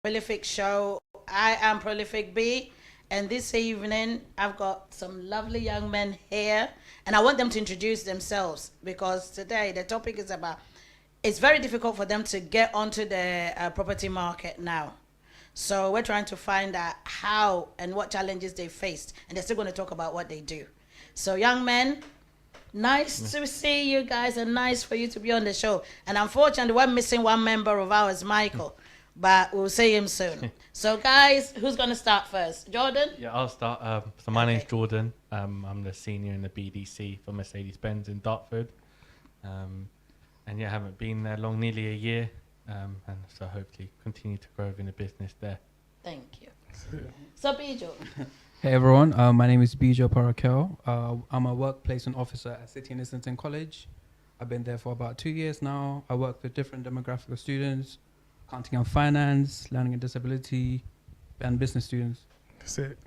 Prolific Show. I am Prolific B, and this evening I've got some lovely young men here, and I want them to introduce themselves because today the topic is about it's very difficult for them to get onto the property market now. So we're trying to find out how and what challenges they faced, and they're still going to talk about what they do. So, young men, nice to see you guys and nice for you to be on the show. And unfortunately, we're missing one member of ours, Michael, but we'll see him soon. So, guys, who's going to start first? Jordan? Yeah, I'll start. So my name's Jordan. I'm the senior in the BDC for Mercedes-Benz in Dartford. And yeah, I haven't been there long, nearly a year. And so hopefully continue to grow in the business there. Thank you. So, Bijo. Hey everyone, my name is Bijo Parakel. I'm a work placement officer at City and Islington College. I've been there for about 2 years now. I work with different demographic of students, accounting and finance, learning and disability, and business students. That's it.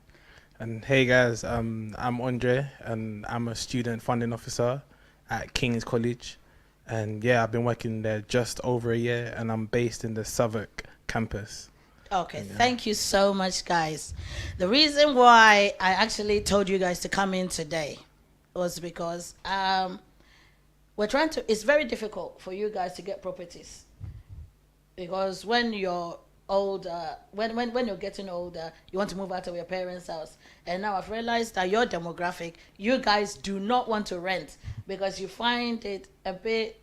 And hey guys, I'm Andre, and I'm a student funding officer at King's College. And yeah, I've been working there just over a year, and I'm based in the Southwark campus. Okay, thank you so much, guys. The reason why I actually told you guys to come in today was because it's very difficult for you guys to get properties. Because when you're older, when you're getting older, you want to move out of your parents' house. And now I've realized that your demographic, you guys do not want to rent because you find it a bit,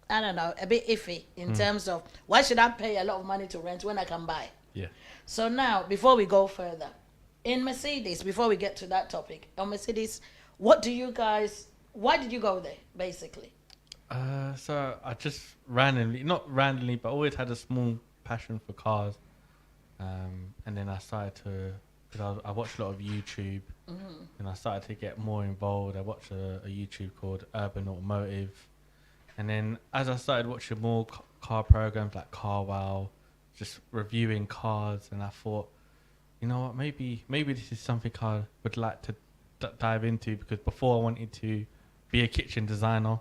I don't know, a bit iffy in terms of why should I pay a lot of money to rent when I can buy? Yeah. So now, before we go further, in Mercedes, before we get to that topic, on Mercedes, why did you go there, basically? So I just not randomly, but always had a small passion for cars. And then I started because I watched a lot of YouTube, and I started to get more involved. I watched a YouTube called Urban Automotive. And then as I started watching more car programs like Car Wow, just reviewing cars, and I thought, you know what, maybe this is something I would like to dive into, because before I wanted to be a kitchen designer.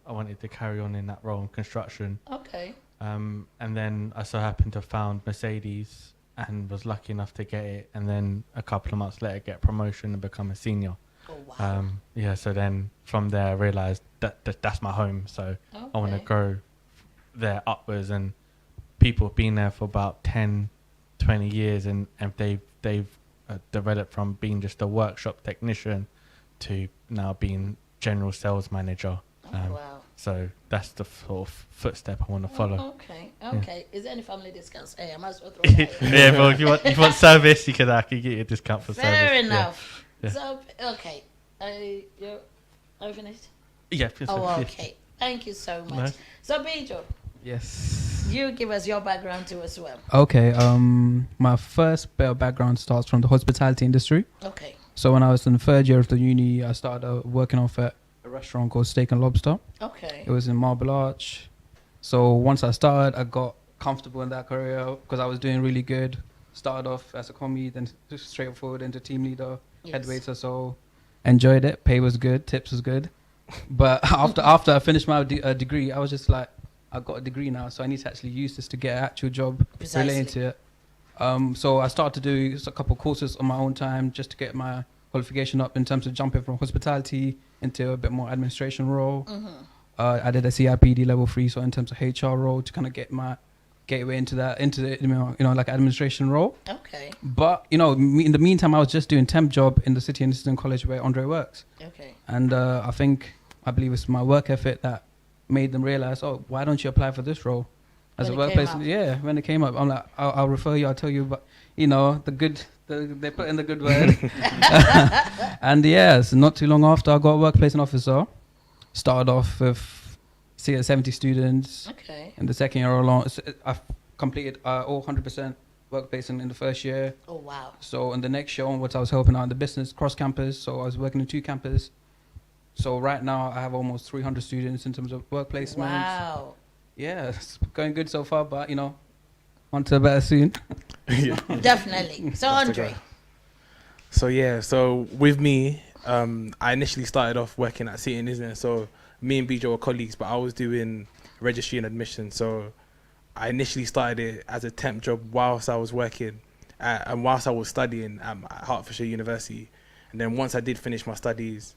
I wanted to carry on in that role in construction. Okay. And then I so happened to found Mercedes and was lucky enough to get it, and then a couple of months later get promotion and become a senior. Oh, wow. Yeah, so then from there I realised that's my home, so I want to go there upwards. And people have been there for about 10, 20 years, and they've developed from being just a workshop technician to now being general sales manager. Wow. So that's the sort of footstep I want to follow. Okay. Yeah. Is there any family discounts? Hey, I might as well throw that in. Yeah, well, if you want service, I can get you a discount for service. Fair enough. Yeah. So, okay. Are you finished? Yeah. Okay. Thank you so much. Nice. So, Bijo, Yes. you give us your background too as well. Okay, my first bit of background starts from the hospitality industry. Okay. So when I was in the third year of the uni, I started working off at a restaurant called Steak and Lobster. Okay. It was in Marble Arch. So once I started, I got comfortable in that career because I was doing really good. Started off as a commie, then straight forward into team leader, head waiter. So enjoyed it. Pay was good, tips was good. But after I finished my degree, I was just like, I've got a degree now, so I need to actually use this to get an actual job relating to it. So I started to do a couple of courses on my own time just to get my qualification up in terms of jumping from hospitality into a bit more administration role. I did a CIPD level 3, so in terms of HR role to kind of get my gateway into the like administration role. Okay. But in the meantime, I was just doing temp job in the City and Islington College where Andre works. Okay. And I believe it's my work ethic that made them realize, oh, why don't you apply for this role as a workplace? Yeah, when it came up, I'm like, I'll refer you, I'll tell you, but they put in the good word. And yes, not too long after, I got a workplace officer. Started off with 70 students. Okay. In the second year along, I've completed all 100% workplace in the first year. Oh, wow. So in the next year onwards, I was helping out in the business cross campus. So I was working in 2 campuses. So right now, I have almost 300 students in terms of work placements. Wow. Yeah, it's going good so far, but on to better soon. Definitely. So, Andre. So with me, I initially started off working at City and Islington. So me and BJ were colleagues, but I was doing registry and admission. So I initially started it as a temp job whilst I was working and whilst I was studying at Hertfordshire University. And then once I did finish my studies,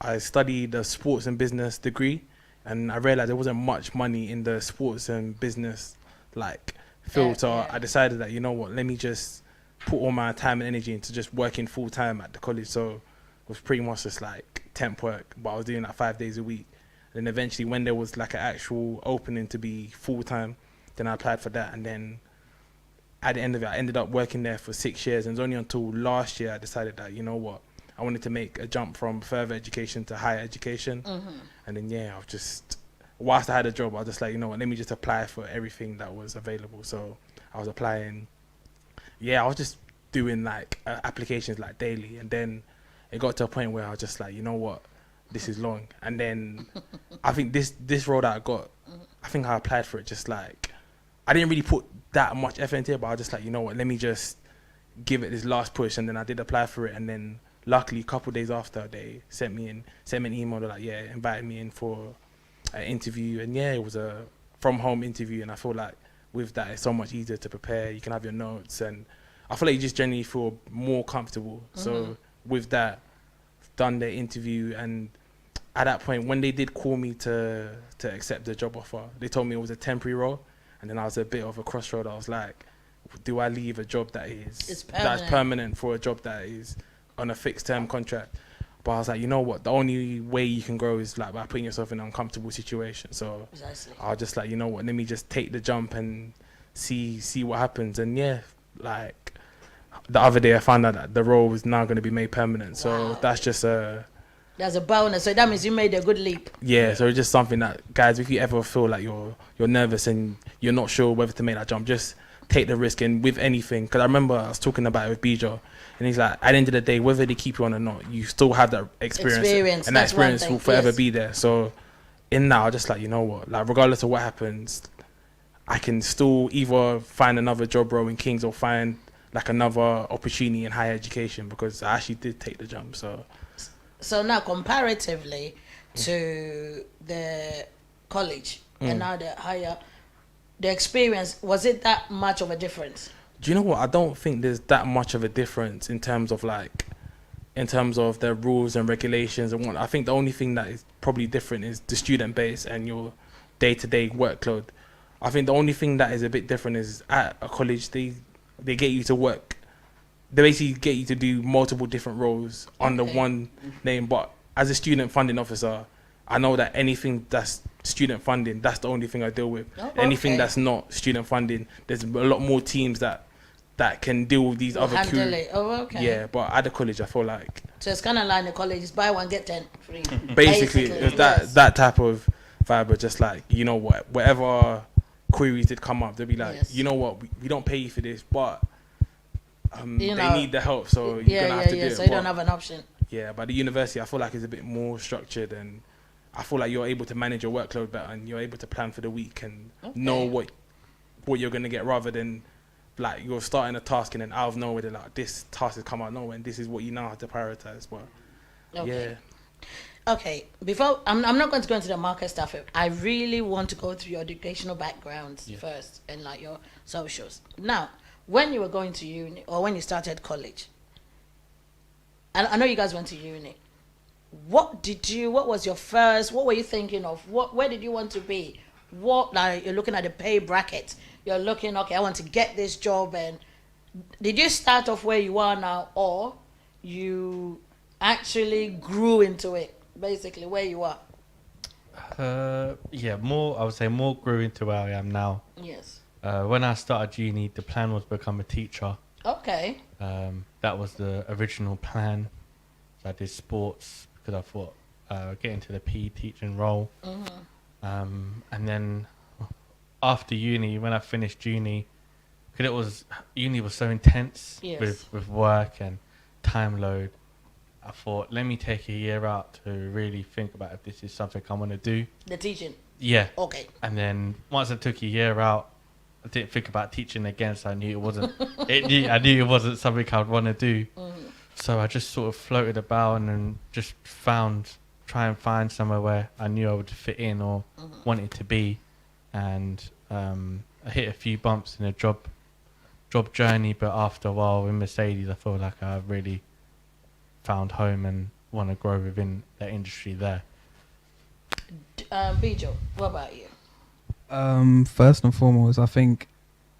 I studied a sports and business degree, and I realized there wasn't much money in the sports and business like field. So I decided that, you know what, let me just put all my time and energy into just working full time at the college. So it was pretty much just like temp work, but I was doing like 5 days a week. And then eventually when there was like an actual opening to be full time, then I applied for that. And then at the end of it, I ended up working there for 6 years. And it was only until last year I decided that, you know what, I wanted to make a jump from further education to higher education. And then, yeah, I was just, whilst I had a job, I was just like, you know what, let me just apply for everything that was available. So I was applying. Yeah, I was just doing like applications like daily. And then it got to a point where I was just like, you know what, this is long. And then I think this role that I got, I think I applied for it just like, I didn't really put that much effort into it, but I was just like, you know what, let me just give it this last push. And then I did apply for it. And then luckily a couple of days after, they sent me an email. They're like, yeah, invited me in for an interview. And yeah, it was a from home interview. And I feel like with that, it's so much easier to prepare. You can have your notes, and I feel like you just generally feel more comfortable. So with that, done the interview, and at that point, when they did call me to accept the job offer, they told me it was a temporary role. And then I was a bit of a crossroad. I was like, do I leave a job that's permanent for a job that is on a fixed term contract? But I was like, you know what, the only way you can grow is like by putting yourself in an uncomfortable situation. So I was just like, you know what, let me just take the jump and see what happens. And yeah, like the other day I found out that the role was now going to be made permanent. So that's just that's a bonus. So that means you made a good leap. Yeah, so it's just something that, guys, if you ever feel like you're nervous and you're not sure whether to make that jump, just take the risk. And with anything, because I remember I was talking about it with Bijo, and he's like, at the end of the day, whether they keep you on or not, you still have that experience and that experience will forever be there. So in that, I was just like, you know what, like regardless of what happens, I can still either find another job role in Kings or find like another opportunity in higher education, because I actually did take the jump. So now comparatively to the college and now the higher, the experience, was it that much of a difference? Do you know what? I don't think there's that much of a difference in terms of the rules and regulations and what. I think the only thing that is probably different is the student base and your day-to-day workload. I think the only thing that is a bit different is at a college, they get you to work. They basically get you to do multiple different roles under one name. But as a student funding officer, I know that anything that's student funding, that's the only thing I deal with. Anything that's not student funding, there's a lot more teams that can deal with these other handle it. Yeah, but at the college, I feel like, so it's kind of like the college is buy one get 10 free. Basically, it's that type of vibe. But just like, you know what, whatever queries did come up, they'll be like, you know what, we don't pay you for this, but they need the help, so you're gonna have to do it. So you don't have an option. Yeah, but the university, I feel like, is a bit more structured, and I feel like you're able to manage your workload better, and you're able to plan for the week and know what you're gonna get, rather than like you're starting a task and then out of nowhere they're like, this task has come out of nowhere and this is what you now have to prioritize. But Okay, before I'm not going to go into the market stuff. I really want to go through your educational backgrounds first and like your socials. Now, when you were going to uni or when you started college, and I know you guys went to uni, what was your first, what were you thinking of? Where did you want to be? Like you're looking at the pay bracket, you're looking, okay, I want to get this job. And did you start off where you are now, or you actually grew into it, basically where you are? I would say more grew into where I am now. Yes. When I started uni, the plan was to become a teacher. Okay. That was the original plan. So I did sports because I thought get into the PE teaching role. And then after uni, when I finished uni, because uni was so intense with work and time load, I thought, let me take a year out to really think about if this is something I want to do. The teaching? Yeah. Okay. And then once I took a year out, I didn't think about teaching again, so I knew it wasn't. I knew it wasn't something I'd want to do. So I just sort of floated about and then just try and find somewhere where I knew I would fit in or wanted to be. And I hit a few bumps in a job journey, but after a while in Mercedes, I feel like I've really found home and want to grow within the industry there. Bijo, what about you? First and foremost, I think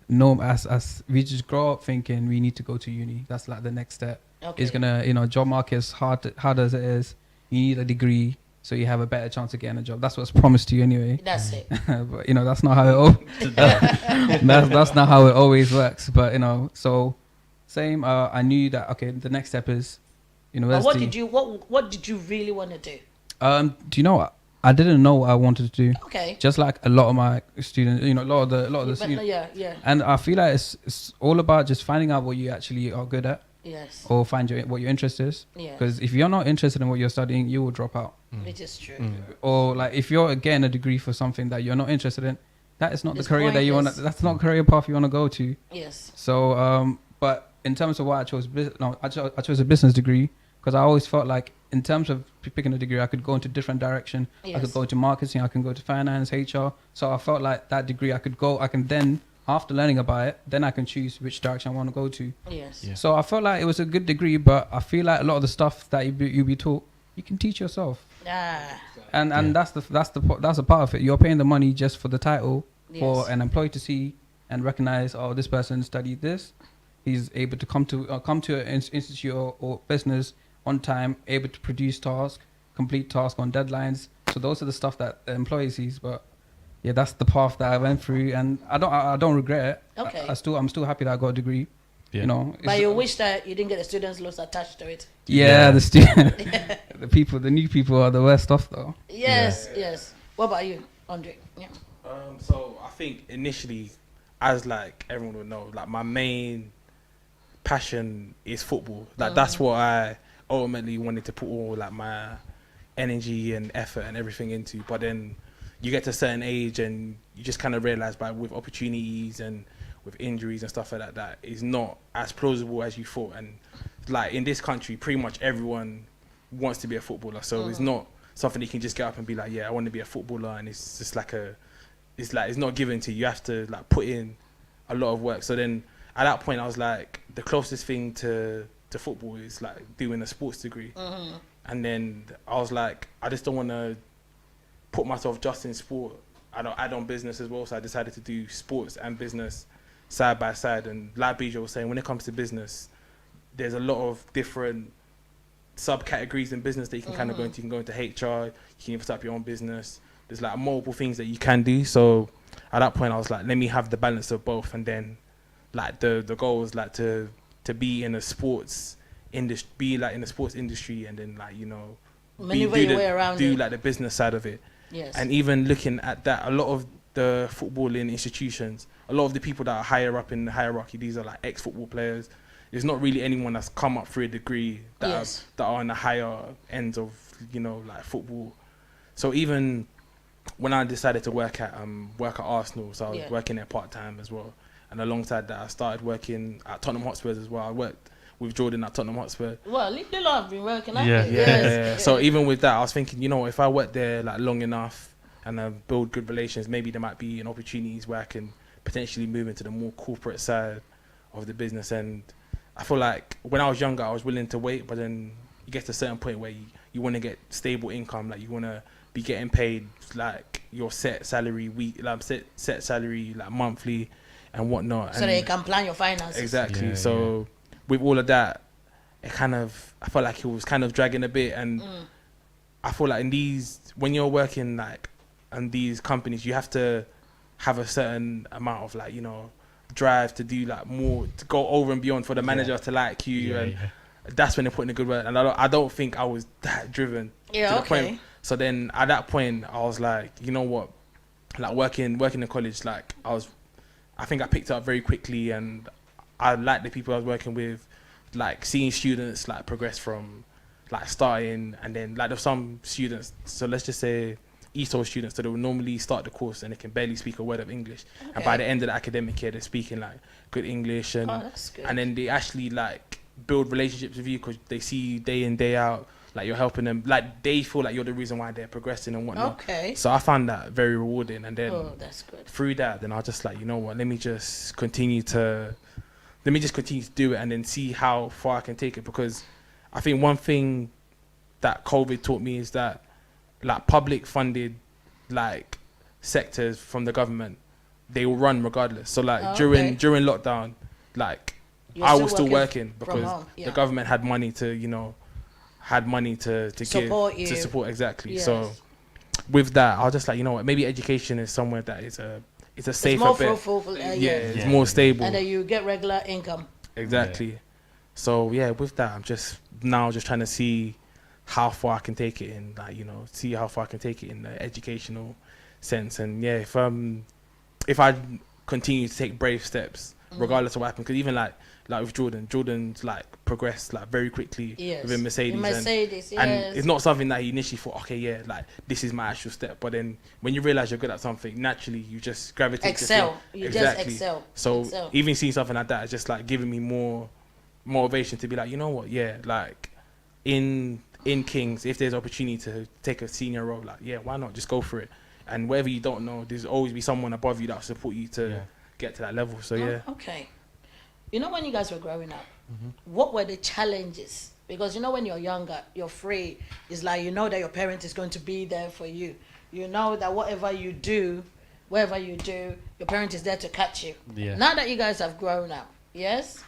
no, as we just grow up thinking we need to go to uni. That's like the next step. Okay. It's gonna, job market is hard as it is. You need a degree so you have a better chance of getting a job. That's what's promised to you anyway. That's it. But that's not how it. That's not how it always works. But so same. I knew that. Okay, the next step is But university. what did you really want to do? Do you know what? I didn't know what I wanted to do. Okay. Just like a lot of my students, a lot of the students. Yeah. And I feel like it's all about just finding out what you actually are good at, Yes. or find what your interest is. Yeah. Because if you're not interested in what you're studying, you will drop out. Which is true. Or like if you're getting a degree for something that you're not interested in, that is not It's the career that you want. pointless. That's not career path you want to go to. Yes. So, but in terms of why I chose I chose a business degree because I always felt like in terms of picking a degree, I could go into different direction. Yes. I could go into marketing. I can go to finance, HR. So I felt like that degree, I can then, after learning about it, then I can choose which direction I want to go to. Yes. Yeah. So I felt like it was a good degree, but I feel like a lot of the stuff that you be taught, you can teach yourself. Ah. And Yeah. that's a part of it. You're paying the money just for the title for Yes. an employee to see and recognize. Oh, this person studied this. He's able to come to an institute or business on time, able to produce tasks, complete tasks on deadlines. So those are the stuff that the employee sees. But yeah, that's the path that I went through, and I don't regret it. Okay. I'm still happy that I got a degree. Yeah. But it's- you wish that you didn't get the students loans attached to it. yeah, the student, the new people are the worst off though. Yes. Yes. What about you, Andre? Yeah. So I think initially, as like everyone would know, like my main passion is football. Like that's what I ultimately wanted to put all like my energy and effort and everything into. But then you get to a certain age and you just kind of realize, with opportunities and with injuries and stuff like that, that is not as plausible as you thought. And like in this country, pretty much everyone wants to be a footballer. So it's not something you can just get up and be like, yeah, I want to be a footballer. And it's just like it's not given to you. You have to like put in a lot of work. So then at that point I was like, the closest thing to football is like doing a sports degree. And then I was like, I just don't want to put myself just in sport. I don't add on business as well. So I decided to do sports and business side by side. And like Bijo was saying, when it comes to business, there's a lot of different subcategories in business that you can kind of go into. You can go into HR, you can even set up your own business. There's like multiple things that you can do. So at that point I was like, let me have the balance of both. And then like the goal was like to be in a sports industry, be like in the sports industry, and then like Maneuver your way around do it. like the business side of it. Yes. And even looking at that, a lot of the footballing institutions, a lot of the people that are higher up in the hierarchy, these are like ex-football players. There's not really anyone that's come up through a degree that Yes. that are on the higher ends of like football. So even when I decided to work at Arsenal, so I was working there part time as well. And alongside that, I started working at Tottenham Hotspurs as well. I worked with Jordan at Tottenham Hotspur. Well, Lilo have been working out Yeah. there. Yeah. Yes. So even with that, I was thinking, if I work there like long enough and I build good relations, maybe there might be an opportunities where I can potentially move into the more corporate side of the business. And I feel like when I was younger, I was willing to wait, but then you get to a certain point where you want to get stable income, like you want to be getting paid like your set salary set salary like monthly and whatnot. So that you can plan your finances. Exactly. Yeah, So with all of that, I felt like it was kind of dragging a bit, and I feel like when you're working like in these companies, you have to have a certain amount of like drive to do like more, to go over and beyond for the manager to like you, and that's when they're putting a good word. And I don't think I was that driven to the point. So then at that point, I was like, you know what, like working in college, like I think I picked it up very quickly, and I liked the people I was working with, like seeing students like progress from like starting, and then like there's some students, so let's just say ESOL students, so they will normally start the course and they can barely speak a word of English, and by the end of the academic year they're speaking like good English, and that's good. and then they actually like build relationships with you because they see you day in day out, like you're helping them, like they feel like you're the reason why they're progressing and whatnot. Okay. So I found that very rewarding, and then That's good. through that, then I was just like, you know what, let me just continue to do it, and then see how far I can take it. Because I think one thing that COVID taught me is that like public funded like sectors from the government, they will run regardless. So like during lockdown, like You're I was still working from because home, the government had money to Support you. to support exactly. Yes. So with that, I was just like, you know what, maybe education is somewhere that is a safer more bet. fruitful, It's more stable. And then you get regular income. Exactly. Yeah. So yeah, with that, I'm just trying to see how far I can take it in, like, you know, see how far I can take it in the educational sense. And yeah, if I continue to take brave steps, regardless of what happens, because even like with Jordan's like progressed like very quickly within Mercedes. Yes. And it's not something that he initially thought, okay, yeah, like this is my actual step. But then when you realize you're good at something, naturally you just gravitate Excel. to You exactly. just excel. So Excel. even seeing something like that is just like giving me more motivation to be like, you know what, yeah, like in Kings, if there's opportunity to take a senior role, like yeah, why not just go for it? And wherever you don't know, there's always be someone above you that will support you to get to that level. So yeah. Okay. You know, when you guys were growing up, what were the challenges? Because you know, when you're younger, you're free. It's like you know that your parent is going to be there for you. You know that wherever you do, your parent is there to catch you. Yeah. Now that you guys have grown up, yes?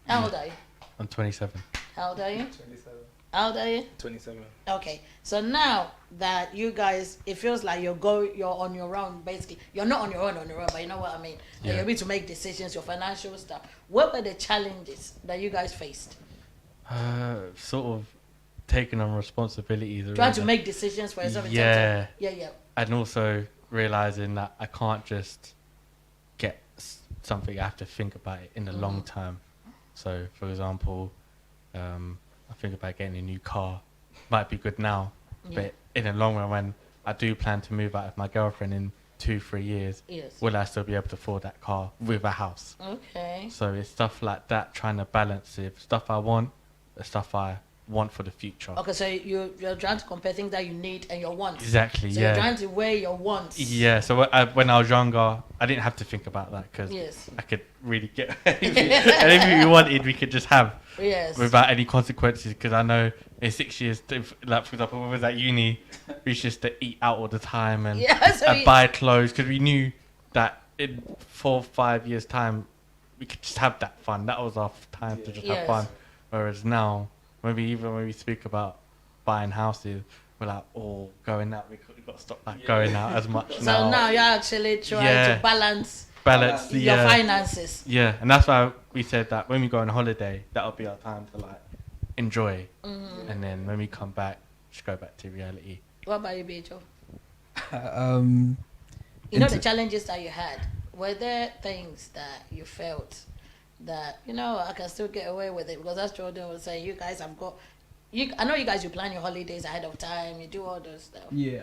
How old are you? I'm 27. How old are you? 27. How old are you? 27. Okay, so now that you guys, it feels like you're on your own, basically. You're not on your own, but you know what I mean? Yeah. You're able to make decisions, your financial stuff. What were the challenges that you guys faced? Sort of taking on responsibilities. Trying to make decisions for yourself. Yeah. Yeah. And also realizing that I can't just get something. I have to think about it in the long term. So, for example, I think about getting a new car. Might be good now, but in the long run, when I do plan to move out with my girlfriend in 2-3 years, will I still be able to afford that car with a house? Okay. So it's stuff like that, trying to balance it. Stuff I want, the stuff I want for the future. Okay, so you're trying to compare things that you need and your wants. Exactly, so yeah. you're trying to weigh your wants. Yeah, so when I was younger, I didn't have to think about that because I could really get anything we wanted, we could just have without any consequences. Because I know in 6 years, like for example, when we was at uni, we used to eat out all the time and buy clothes because we knew that in 4 or 5 years' time, we could just have that fun. That was our time to just have fun. Whereas now, when we speak about buying houses, we're like, going out. We've got to stop going out as much now. So now you're actually trying to balance your finances. Yeah, and that's why we said that when we go on holiday, that'll be our time to like enjoy, and then when we come back, just go back to reality. What about you, Bejo? You know the challenges that you had. Were there things that you felt that, you know, I can still get away with it? Because as Jordan was saying, you guys have got... I know you guys, you plan your holidays ahead of time. You do all those stuff. Yeah.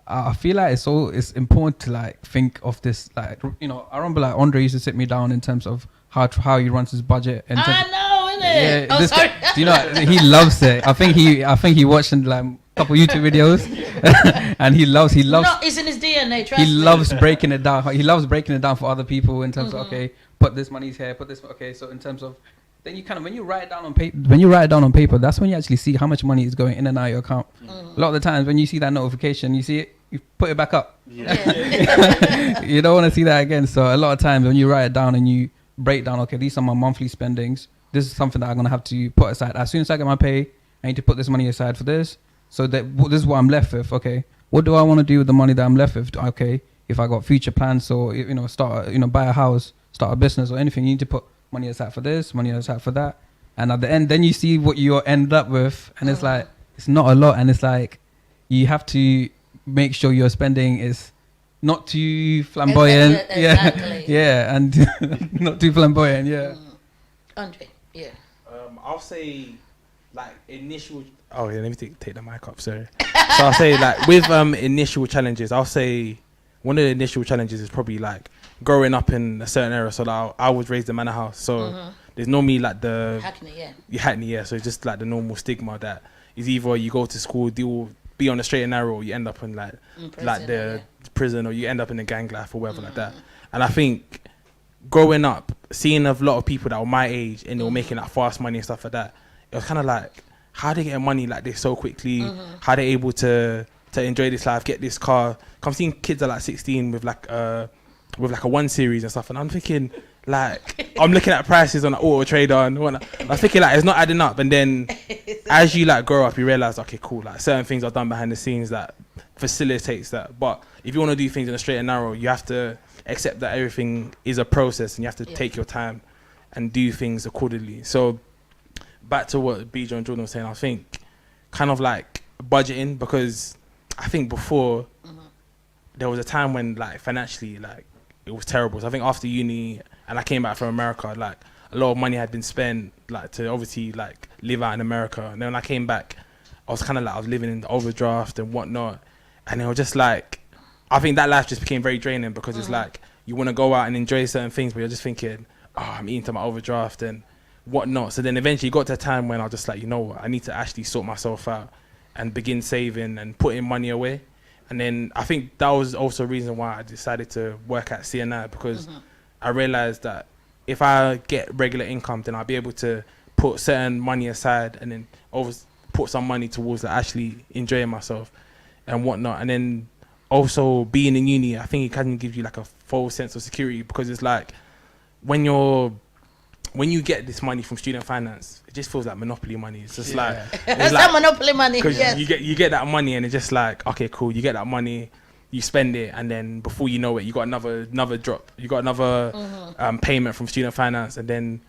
I feel like it's important to like think of this, like, you know, I remember like Andre used to sit me down in terms of how he runs his budget. And I know, innit? Yeah, sorry. You know, he loves it. I think he watched like a couple YouTube videos, and he loves. No, it's in his DNA. Trust me. He loves breaking it down. He loves breaking it down for other people in terms of okay, put this money's here, put this. Okay, so in terms of then you kind of when you write it down on paper, that's when you actually see how much money is going in and out of your account. A lot of the times when you see that notification, you see it, you put it back up. Yeah. You don't want to see that again. So a lot of times when you write it down and you break down, okay, these are my monthly spendings. This is something that I'm gonna have to put aside. As soon as I get my pay, I need to put this money aside for this. So that this is what I'm left with. Okay, what do I want to do with the money that I'm left with? Okay, if I got future plans or buy a house, start a business or anything, you need to put money aside for this, money aside for that. And at the end, then you see what you end up with, and it's like it's not a lot, and it's like you have to make sure your spending is not too flamboyant. Exactly. Yeah, and not too flamboyant. Yeah. Andre, I'll say like initial. Oh yeah, let me take the mic up. Sorry. So I'll say like with initial challenges, I'll say one of the initial challenges is probably like growing up in a certain area. So like, I was raised in manor house, so there's normally like the Hackney, Hackney, yeah. So it's just like the normal stigma that is either you go to school, be on the straight and narrow, or you end up in like the prison, or you end up in a gang life or whatever like that. And I think growing up, seeing a lot of people that were my age and they were making like fast money and stuff like that, it was kind of like, how they getting money like this so quickly? How they able to enjoy this life, get this car? I'm seeing kids at like 16 with like a 1 Series and stuff, and I'm thinking like, I'm looking at prices on like Auto Trader and whatnot. I'm thinking like it's not adding up. And then as you like grow up, you realize, okay, cool, like certain things are done behind the scenes that facilitates that. But if you want to do things in a straight and narrow, you have to accept that everything is a process, and you have to take your time and do things accordingly. So back to what Bijo and Jordan was saying, I think kind of like budgeting, because I think before there was a time when like financially like it was terrible. So I think after uni and I came back from America, like a lot of money had been spent like to obviously like live out in America. And then when I came back, I was kind of like, I was living in the overdraft and whatnot. And it was just like, I think that life just became very draining, because it's like you want to go out and enjoy certain things, but you're just thinking, oh, I'm eating to my overdraft and whatnot. So then eventually got to a time when I was just like, you know what, I need to actually sort myself out and begin saving and putting money away. And then I think that was also a reason why I decided to work at CNI, because I realized that if I get regular income, then I'll be able to put certain money aside and then put some money towards like actually enjoying myself and whatnot. And then also being in uni, I think it kind of gives you like a false sense of security, because it's like when you get this money from student finance, it just feels like monopoly money. It's just like, it's like monopoly money. Because yes. you get that money, and it's just like, okay, cool. You get that money, you spend it, and then before you know it, you got another drop. You got another payment from student finance, and then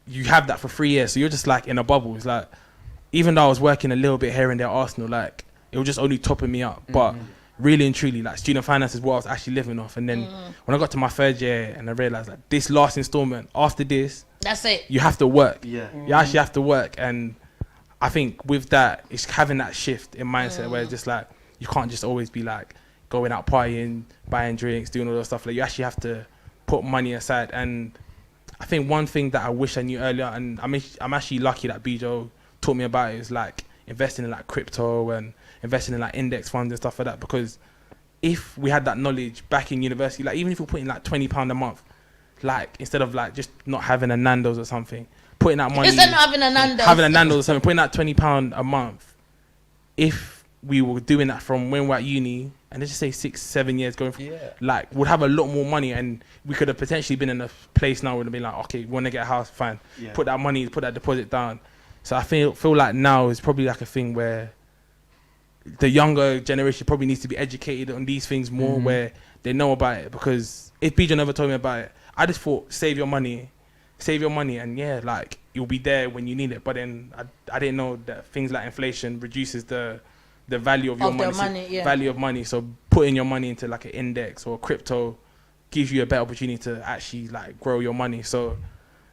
you have that for 3 years. So you're just like in a bubble. It's like, even though I was working a little bit here and there at Arsenal, like it was just only topping me up. But really and truly, like student finance is what I was actually living off. And then when I got to my 3rd year, and I realized like this last installment, after this, that's it. you have to work. Yeah. You actually have to work. And I think with that, it's having that shift in mindset where it's just like, you can't just always be like going out partying, buying drinks, doing all that stuff. Like you actually have to put money aside. And I think one thing that I wish I knew earlier, and I'm actually lucky that Bijo taught me about it, is like investing in like crypto and investing in like index funds and stuff like that. Because if we had that knowledge back in university, like even if we're putting like £20 a month, like instead of like just not having a Nando's or something, putting that money, instead of having a Nando's or something, putting that £20 a month, if we were doing that from when we're at uni, and let's just say 6-7 years going for, like we'd have a lot more money, and we could have potentially been in a place now where we'd be like, okay, we want to get a house, fine, put that money, put that deposit down. So I feel like now is probably like a thing where the younger generation probably needs to be educated on these things more, where they know about it. Because if Bijo never told me about it, I just thought save your money, and like you'll be there when you need it. But then I didn't know that things like inflation reduces the value of your money, value of money. So putting your money into like an index or crypto gives you a better opportunity to actually like grow your money. So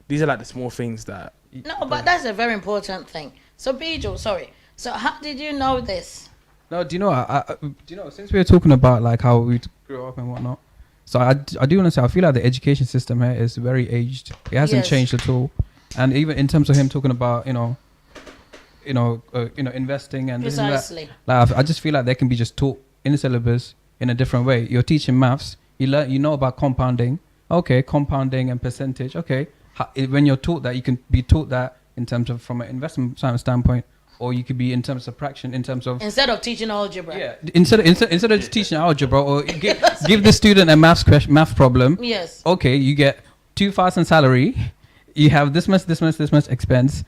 these are like the small things that. No, but that's a very important thing. So Bijo, sorry. So how did you know this? No, do you know? Since we were talking about like how we grew up and whatnot, so I do want to say I feel like the education system here is very aged. It hasn't changed at all, and even in terms of him talking about investing and precisely, like I just feel like they can be just taught in the syllabus in a different way. You're teaching maths, you know about compounding, okay, compounding and percentage, okay. When you're taught that, you can be taught that in terms of from an investment standpoint. Or you could be in terms of subtraction, in terms of instead of teaching algebra. Yeah, instead of just teaching algebra, or give the student a math problem. Yes. Okay, you get 2,000 salary, you have this much expense.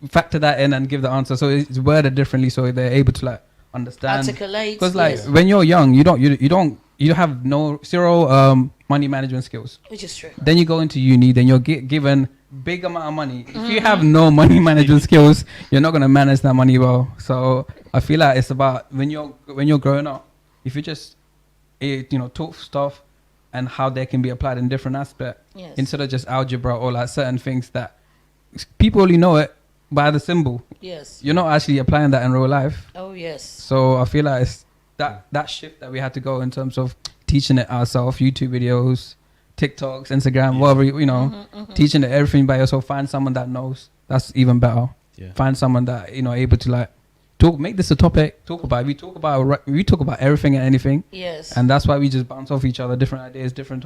Factor that in and give the answer. So it's worded differently, so they're able to like understand. Articulate. Because like when you're young, you have zero money management skills. Which is true. Then you go into uni, then you're given big amount of money. If you have no money management skills, you're not going to manage that money well. So I feel like it's about when you're growing up, if you just taught stuff and how they can be applied in different aspects, instead of just algebra or like certain things that people only know it by the symbol. Yes. You're not actually applying that in real life. Oh yes. So I feel like it's that shift that we had to go in terms of teaching it ourselves, YouTube videos, TikToks, Instagram, whatever, teaching it everything by yourself. Find someone that knows. That's even better. Yeah. Find someone that, able to like make this a topic. Talk about it. We talk about everything and anything, Yes. and that's why we just bounce off each other, different ideas, different,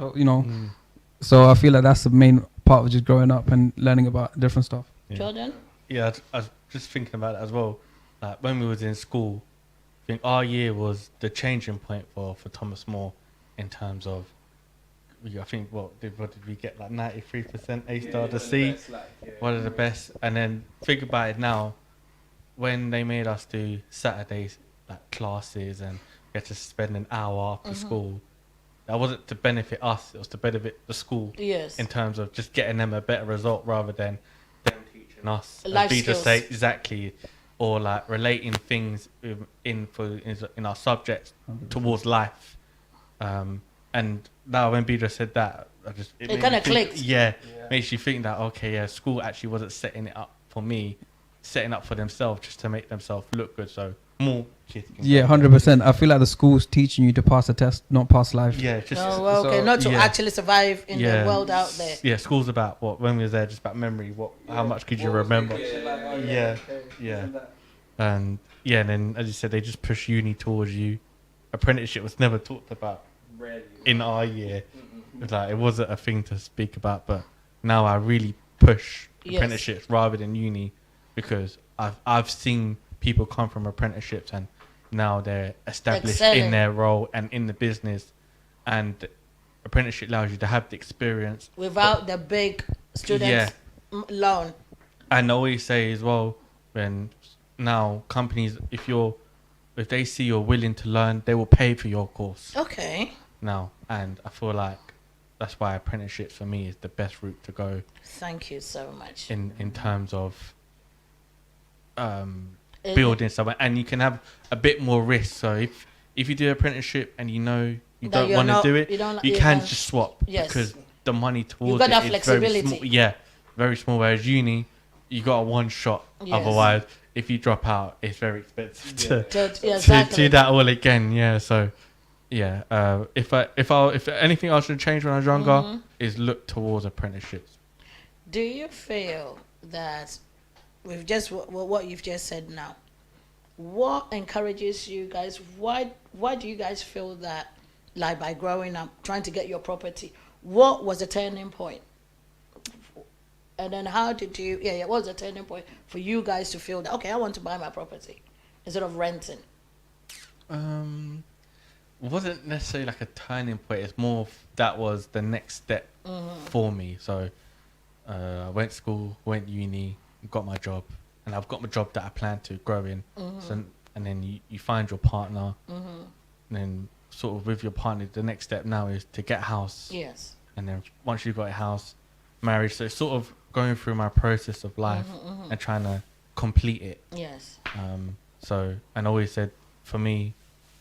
So I feel like that's the main part of just growing up and learning about different stuff. Yeah. Jordan? Yeah, I was just thinking about it as well. Like when we was in school, I think our year was the changing point for Thomas More in terms of, I think what did we get, like 93% A star to C, one of the best. And then think about it now, when they made us do Saturdays like classes and we had to spend an hour after school. That wasn't to benefit us; it was to benefit the school. Yes. In terms of just getting them a better result rather than them teaching us. Life Be skills. say exactly, or like relating things in our subjects towards life. And now when Bidra said that, it made kinda me think- clicked. Yeah, makes you think that school actually wasn't setting it up for me, setting up for themselves just to make themselves look good. So more kids can Yeah, go. 100%. I feel like the school's teaching you to pass a test, not pass life. Yeah, just Oh, well, okay, so- not to yeah. actually survive in the world out there. Yeah, school's about what when we was there, just about memory. How much could you remember? Yeah, yeah. And then as you said, they just push uni towards you. Apprenticeship was never talked about in our year. Like it wasn't a thing to speak about, but now I really push Yes. apprenticeships rather than uni because I've seen people come from apprenticeships and now they're established Excelling. in their role and in the business, and apprenticeship allows you to have the experience Without the big student loan. And I always say as well, when now companies, if they see you're willing to learn, they will pay for your course Okay. now. And I feel like that's why apprenticeships for me is the best route to go Thank you so much. in terms of building somewhere. And you can have a bit more risk. So if you do apprenticeship and you That don't you're want to not- do it, you don't- you you can can- just swap Yes. because the money towards You've got it that is flexibility. very small. Yeah, very small. Whereas uni, you got a one shot. Yes. Otherwise, if you drop out, it's very expensive Exactly. to do that all again. Yeah. So, yeah. If anything I should change when I was younger Mm-hmm. is look towards apprenticeships. Do you feel that with just what you've just said now, what encourages you guys? Why do you guys feel that, like by growing up, trying to get your property, what was the turning point? And then how did you, what was the turning point for you guys to feel that, okay, I want to buy my property instead of renting? It wasn't necessarily like a turning point. It's more that was the next step for me. So I went to school, went uni, got my job, and I've got my job that I plan to grow in. So, and then you find your partner, and then sort of with your partner, the next step now is to get a house. Yes. And then once you've got a house, marriage. So it's sort of going through my process of life and trying to complete it. Yes. So, and I always said for me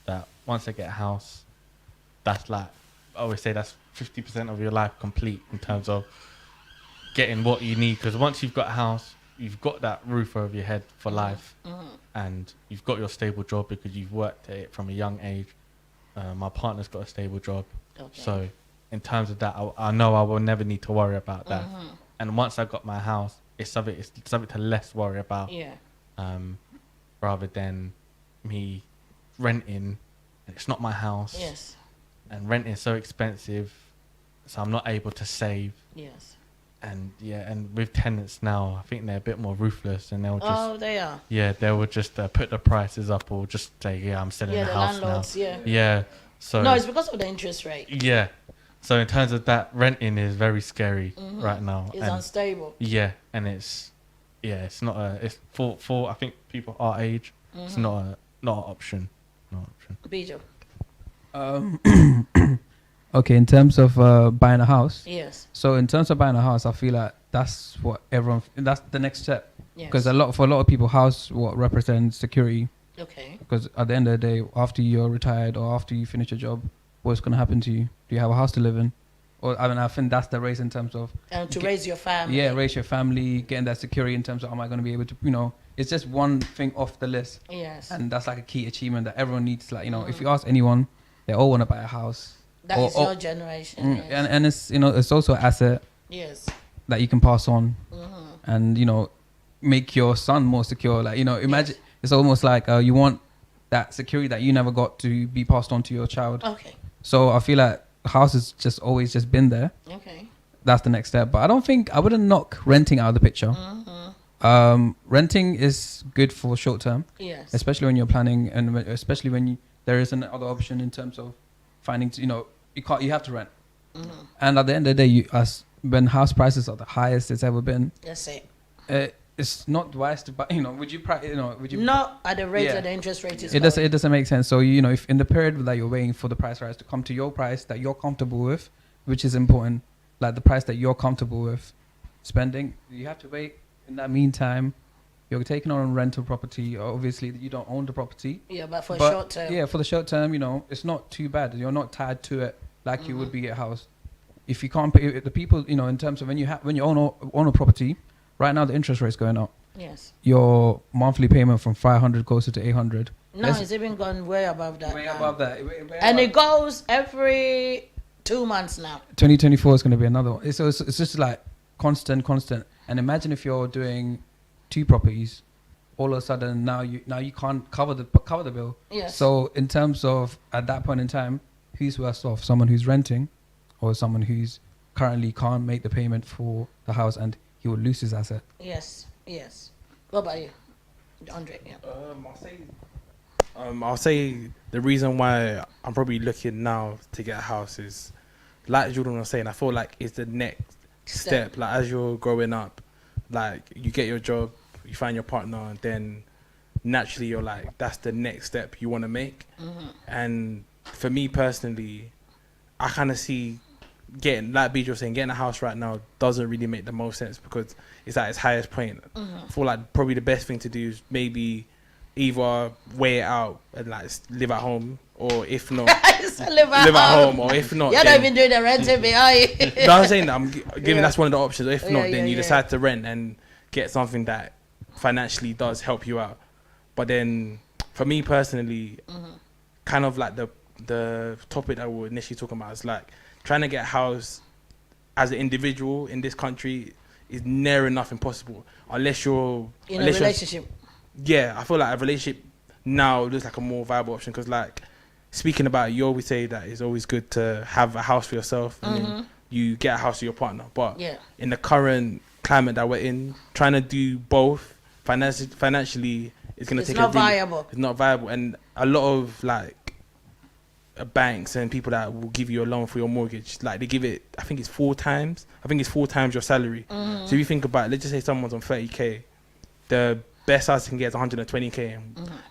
that once I get a house, that's like, I always say that's 50% of your life complete in terms of getting what you need. Because once you've got a house, you've got that roof over your head for life, and you've got your stable job because you've worked at it from a young age. My partner's got a stable job. Okay. So in terms of that, I know I will never need to worry about that. And once I got my house, it's something to less worry about. Yeah. Rather than me renting, and it's not my house. Yes. And renting is so expensive, so I'm not able to save. Yes. And and with tenants now, I think they're a bit more ruthless, and they'll just They are. they will just put the prices up, or just say I'm selling Yeah, the the house landlords. now. Yeah. Yeah. So No, it's because of the interest rate. yeah. So in terms of that, renting is very scary right now. It's and unstable. yeah, and it's not it's for I think people our age, it's not an option. Not an option. Bijo. Okay, in terms of buying a house. Yes. So in terms of buying a house, I feel like that's that's the next step. Yes. Because for a lot of people, house represents security. Okay. Because at the end of the day, after you're retired or after you finish your job, what's going to happen to you? Do you have a house to live in? Or I think that's the race in terms of And to raise your family. yeah, raise your family, getting that security in terms of am I going to be able to it's just one thing off the list, Yes. and that's like a key achievement that everyone needs. Like if you ask anyone, they all want to buy a house. That is or- your generation. Yes. And it's it's also an asset Yes. that you can pass on and make your son more secure. Like imagine it's almost like you want that security that you never got to be passed on to your child. Okay. So I feel like the house has just always just been there. Okay. That's the next step. But I wouldn't knock renting out of the picture. Renting is good for short term, Yes. especially when you're planning, and especially when there is another option in terms of finding. You have to rent. And at the end of the day, when house prices are the highest it's ever been, That's it. it's not wise to buy. Would you Not at the rate Yeah. that the interest rate is. It doesn't make sense. So if in the period that you're waiting for the price rise to come to your price that you're comfortable with, which is important, like the price that you're comfortable with spending, you have to wait. In that meantime, you're taking on a rental property. Obviously, you don't own the property. Yeah, but for But, short term. Yeah, for the short term, it's not too bad. You're not tied to it like you would be a house. If you can't pay the people, in terms of when you own a property, right now the interest rate is going up. Yes. Your monthly payment from 500 goes to 800. No, it's even gone way above that. Way now. above that. And it goes every 2 months now. 2024 is going to be another one. So it's just like constant. And imagine if you're doing 2 properties, all of a sudden now you can't cover the bill. Yes. So in terms of at that point in time, who's worse off? Someone who's renting, or someone who's currently can't make the payment for the house and he will lose his asset. Yes. What about you, Andre? Yeah. I'll say the reason why I'm probably looking now to get a house is, like Jordan was saying, I feel like it's the next step. Like as you're growing up, like you get your job, you find your partner, and then naturally you're like, that's the next step you want to make. And for me personally, I kind of see like Bijou was saying, getting a house right now doesn't really make the most sense because it's at its highest point. I feel like probably the best thing to do is maybe either weigh it out and like live at home, or if not, live at home. or if not, You're not even doing the renting bit, are you? no, I'm saying that I'm giving that's one of the options. Or if not, then you yeah. decide to rent and get something that financially does help you out. But then, for me personally, kind of like the topic that we were initially talking about is like trying to get a house as an individual in this country is near enough impossible unless you're in a relationship. Yeah, I feel like a relationship now looks like a more viable option because, like, speaking about it, you always say that it's always good to have a house for yourself and then you get a house for your partner. But in the current climate that we're in, trying to do both financially is going to take not viable. It's not viable. And a lot of, like, banks and people that will give you a loan for your mortgage, like, they give it, I think it's 4 times. I think it's 4 times your salary. So if you think about it, let's just say someone's on 30K, the best house you can get is 120K,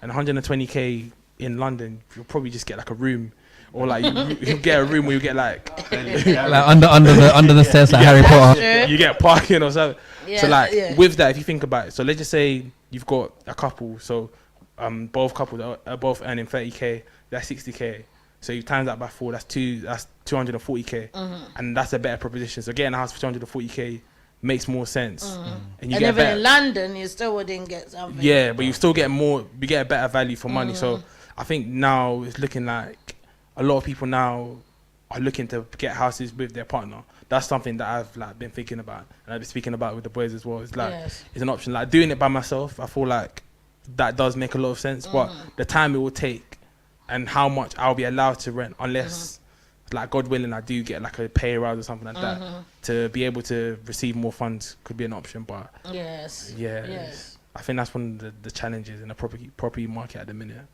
and 120K in London, you'll probably just get like a room, or like you get a room where you get like under the stairs like Harry Potter. You get parking or something. So like with that, if you think about it, so let's just say you've got a couple, so both couples are both earning 30K, that's 60K. So you times that by 4, that's 240K, and that's a better proposition. So getting a house for 240K makes more sense. And you get even in London, you still wouldn't get something. Yeah, but you still get more. You get a better value for money. So I think now it's looking like a lot of people now are looking to get houses with their partner. That's something that I've like been thinking about, and I've been speaking about with the boys as well. It's like it's an option. Like doing it by myself, I feel like that does make a lot of sense. But the time it will take and how much I'll be allowed to rent, unless like God willing, I do get like a pay rise or something like that, to be able to receive more funds could be an option. But I think that's one of the challenges in the property market at the minute.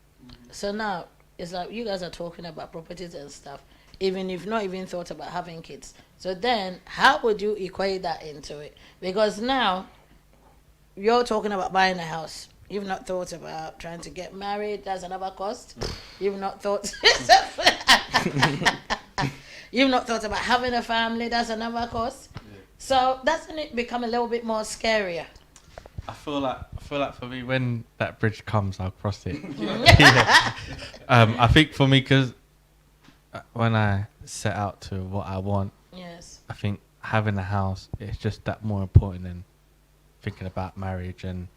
So now it's like you guys are talking about properties and stuff, even if not even thought about having kids. So then how would you equate that into it? Because now you're talking about buying a house. You've not thought about trying to get married. That's another cost. You've not thought You've not thought about having a family. That's another cost. So doesn't it become a little bit more scarier? I feel like for me, when that bridge comes, I'll cross it. I think for me, because when I set out to what I want, I think having a house is just that more important than thinking about marriage and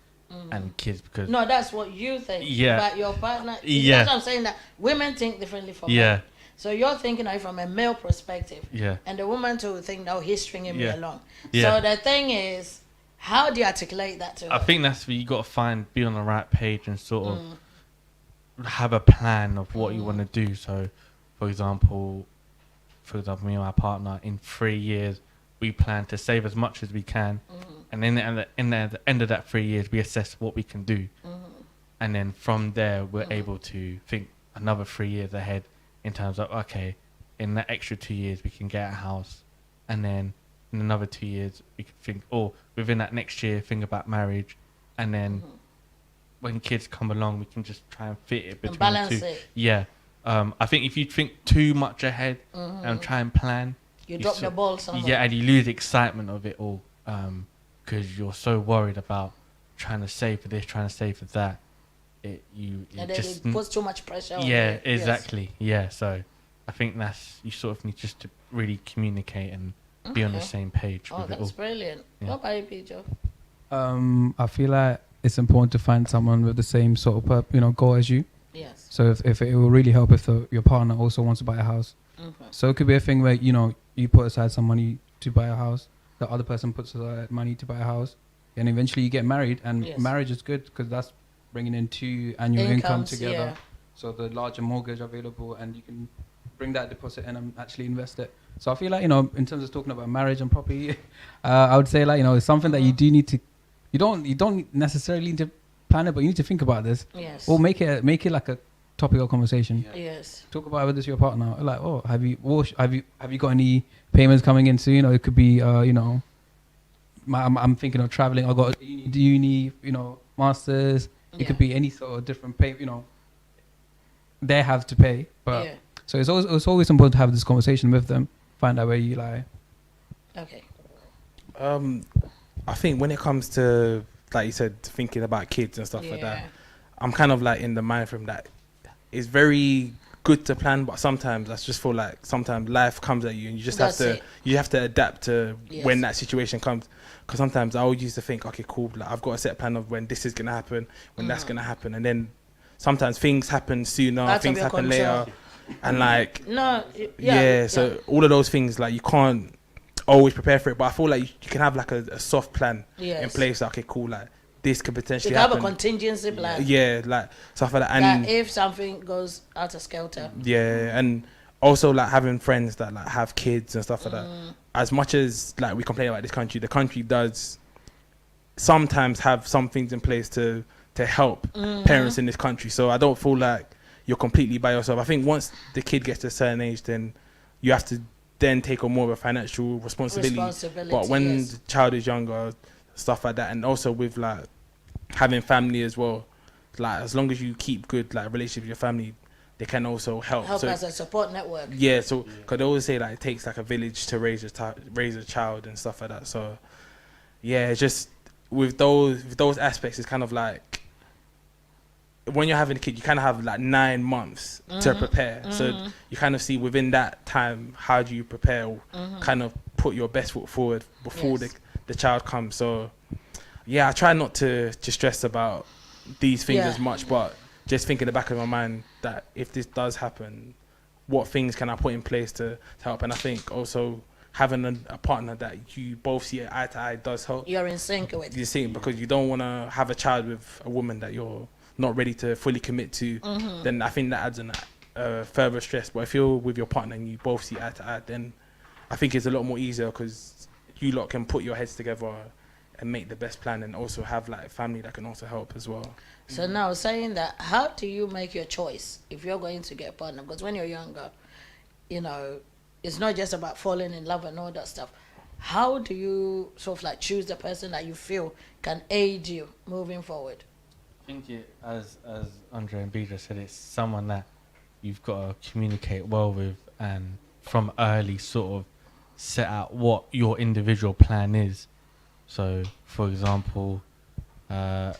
kids. Because no, that's what you think about your partner. That's what I'm saying, that women think differently from men. So you're thinking of it from a male perspective. And the woman too think, no, he's stringing me along. So the thing is, How do you articulate that to I her? think that's where you got to be on the right page and sort of have a plan of what you want to do. So, for example, me and my partner, in 3 years, we plan to save as much as we can, and then at the end of that 3 years, we assess what we can do, and then from there, we're able to think another 3 years ahead in terms of, okay, in that extra 2 years, we can get a house, and then in another 2 years, we could think, or within that next year, think about marriage, and then when kids come along, we can just try and fit it between And balance the two. it. Yeah. I think if you think too much ahead and try and plan, You drop the ball somewhere. yeah, and you lose the excitement of it all because you're so worried about trying to save for this, trying to save for that. It And then just it puts too much pressure on yeah, you. Yes. exactly. Yeah, so I think you sort of need just to really communicate and be on the Okay. same page Oh, with it that's all. brilliant. Yeah. What about you, Peter? I feel like it's important to find someone with the same sort of goal as you. Yes. So if it will really help if your partner also wants to buy a house. So it could be a thing where you put aside some money to buy a house, the other person puts aside money to buy a house, and eventually you get married. And Yes. marriage is good because that's bringing in 2 annual income Incomes, together. yeah. So the larger mortgage available, and you can bring that deposit in and actually invest it. So I feel like in terms of talking about marriage and property, I would say like it's something that you do need to. You don't necessarily need to plan it, but you need to think about this. Yes. Or make it like a topic of conversation. Yes. Talk about it with your partner. Like, oh, have you got any payments coming in soon? Or it could be, I'm thinking of traveling. I got uni, masters. It could be any sort of different pay. They have to pay, but Yeah. so it's always important to have this conversation with them. Find out where you lie. Okay. I think when it comes to, like you said, thinking about kids and stuff like that, Yeah. I'm kind of like in the mind frame that it's very good to plan, but sometimes I just feel like sometimes life comes at you and you just That's have it. to adapt to Yes. when that situation comes. Because sometimes I always used to think, okay, cool, like I've got a set plan of when this is gonna happen, when that's gonna happen, and then sometimes things happen sooner, Out of things your happen control. later, and like No. so all of those things, like you can't always prepare for it, but I feel like you can have like a soft plan in Yes. place. Like, okay, cool, like this could You potentially can have a happen. contingency plan. Yeah, like stuff like that, That and if something goes out of skelter. yeah, and also like having friends that like have kids and stuff like that. As much as like we complain about this country, the country does sometimes have some things in place to help parents in this country. So I don't feel like you're completely by yourself. I think once the kid gets to a certain age, then you have to then take on more of a financial responsibility. But when yes. the child is younger, stuff like that, and also with like having family as well, like as long as you keep good like relationship with your family, they can also help. Help So as a support network. yeah, so because they always say like it takes like a village to raise a child and stuff like that. So yeah, it's just with those aspects, it's kind of like when you're having a kid, you kind of have like 9 months to prepare. So you kind of see within that time, how do you prepare, or kind of put your best foot forward before Yes. the child comes. So yeah, I try not to stress about these things Yeah. as much, but just think in the back of my mind that if this does happen, what things can I put in place to help? And I think also having a partner that you both see eye to eye does help. You're in sync with. You see, because you don't want to have a child with a woman that you're not ready to fully commit to. Then I think that adds further stress. But if you're with your partner and you both see eye to eye, then I think it's a lot more easier because you lot can put your heads together and make the best plan, and also have like family that can also help as well. So now saying that, how do you make your choice if you're going to get a partner? Because when you're younger, it's not just about falling in love and all that stuff. How do you sort of like choose the person that you feel can aid you moving forward? I think as Andre and Bija said, it's someone that you've got to communicate well with, and from early sort of set out what your individual plan is. So, for example, I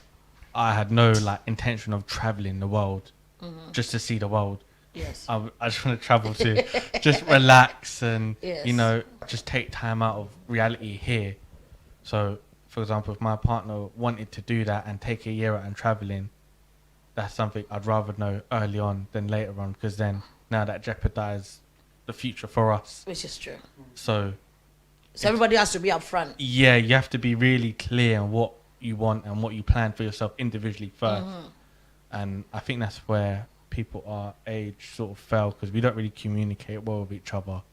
had no like intention of traveling the world just to see the world. Yes. I just want to travel to just relax and Yes. just take time out of reality here. So, for example, if my partner wanted to do that and take a year out and traveling, that's something I'd rather know early on than later on, because then now that jeopardizes the future for us. Which is true. So So everybody has to be upfront. Yeah, you have to be really clear on what you want and what you plan for yourself individually first. And I think that's where people our age sort of fail, because we don't really communicate well with each other.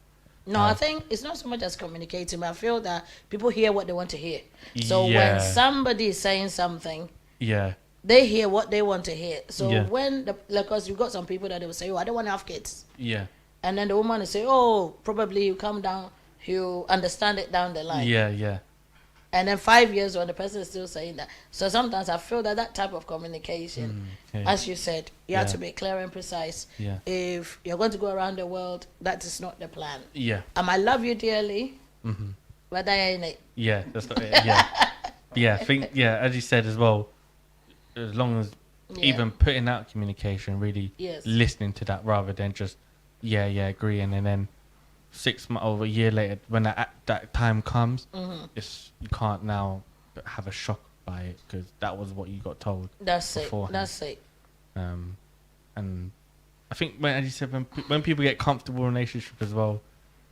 No, I think it's not so much as communicating, but I feel that people hear what they want to hear. So when somebody is saying something, they hear what they want to hear. So when because you've got some people that they will say, "Oh, I don't want to have kids." Yeah. And then the woman will say, "Oh, probably you come down, you understand it down the line." Yeah. And then 5 years when the person is still saying that. So sometimes I feel that type of communication, as you said, you have to be clear and precise. Yeah. If you're going to go around the world, that is not the plan. Yeah. I love you dearly, but that ain't it. Yeah, that's not it. Yeah. Yeah, I think, as you said as well, as long as even putting out communication, really listening to that rather than just, agreeing, and then 6 months or a year later, when that time comes, you can't now have a shock by it, because that was what you got told. That's beforehand. That's it. And I think as you said, when people get comfortable in a relationship as well,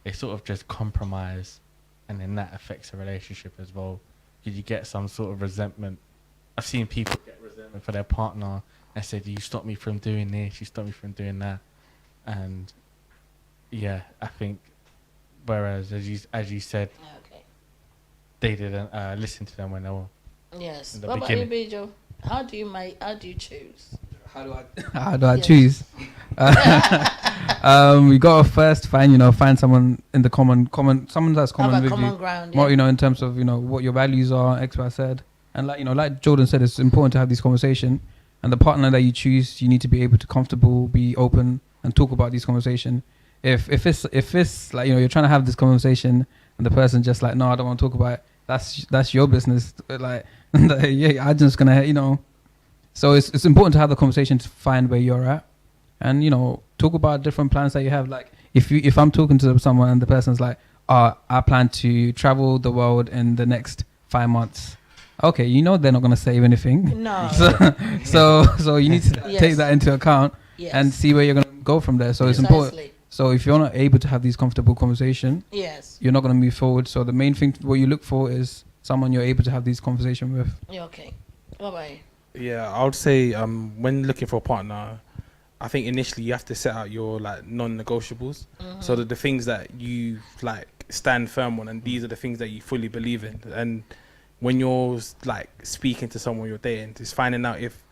they sort of just compromise, and then that affects a relationship as well, because you get some sort of resentment. I've seen people get resentment for their partner and said, "You stopped me from doing this, you stopped me from doing that," and I think. Whereas, as you said, they didn't listen to them when they were Yes. in the What about beginning. you, Bijo? How do you choose? How do I choose? We gotta first find someone in the common someone that's common Have a with common you. ground. More, in terms of what your values are, X, Y, Z, and like Jordan said, it's important to have this conversation. And the partner that you choose, you need to be able to comfortable, be open, and talk about these conversation. If it's like you're trying to have this conversation and the person just like, no, I don't want to talk about it, that's your business. Like I'm just gonna So it's important to have the conversation to find where you're at, and talk about different plans that you have. Like if I'm talking to someone and the person's like, I plan to travel the world in the next 5 months. Okay, they're not gonna save anything. No. So you need to take that into account and see where you're gonna go from there. So it's important. So if you're not able to have these comfortable conversations, you're not going to move forward. So the main thing, what you look for is someone you're able to have these conversations with. Yeah, okay. What about you? Yeah, I would say when looking for a partner, I think initially you have to set out your non-negotiables. So that the things that you stand firm on, and these are the things that you fully believe in. And when you're speaking to someone you're dating, it's finding out if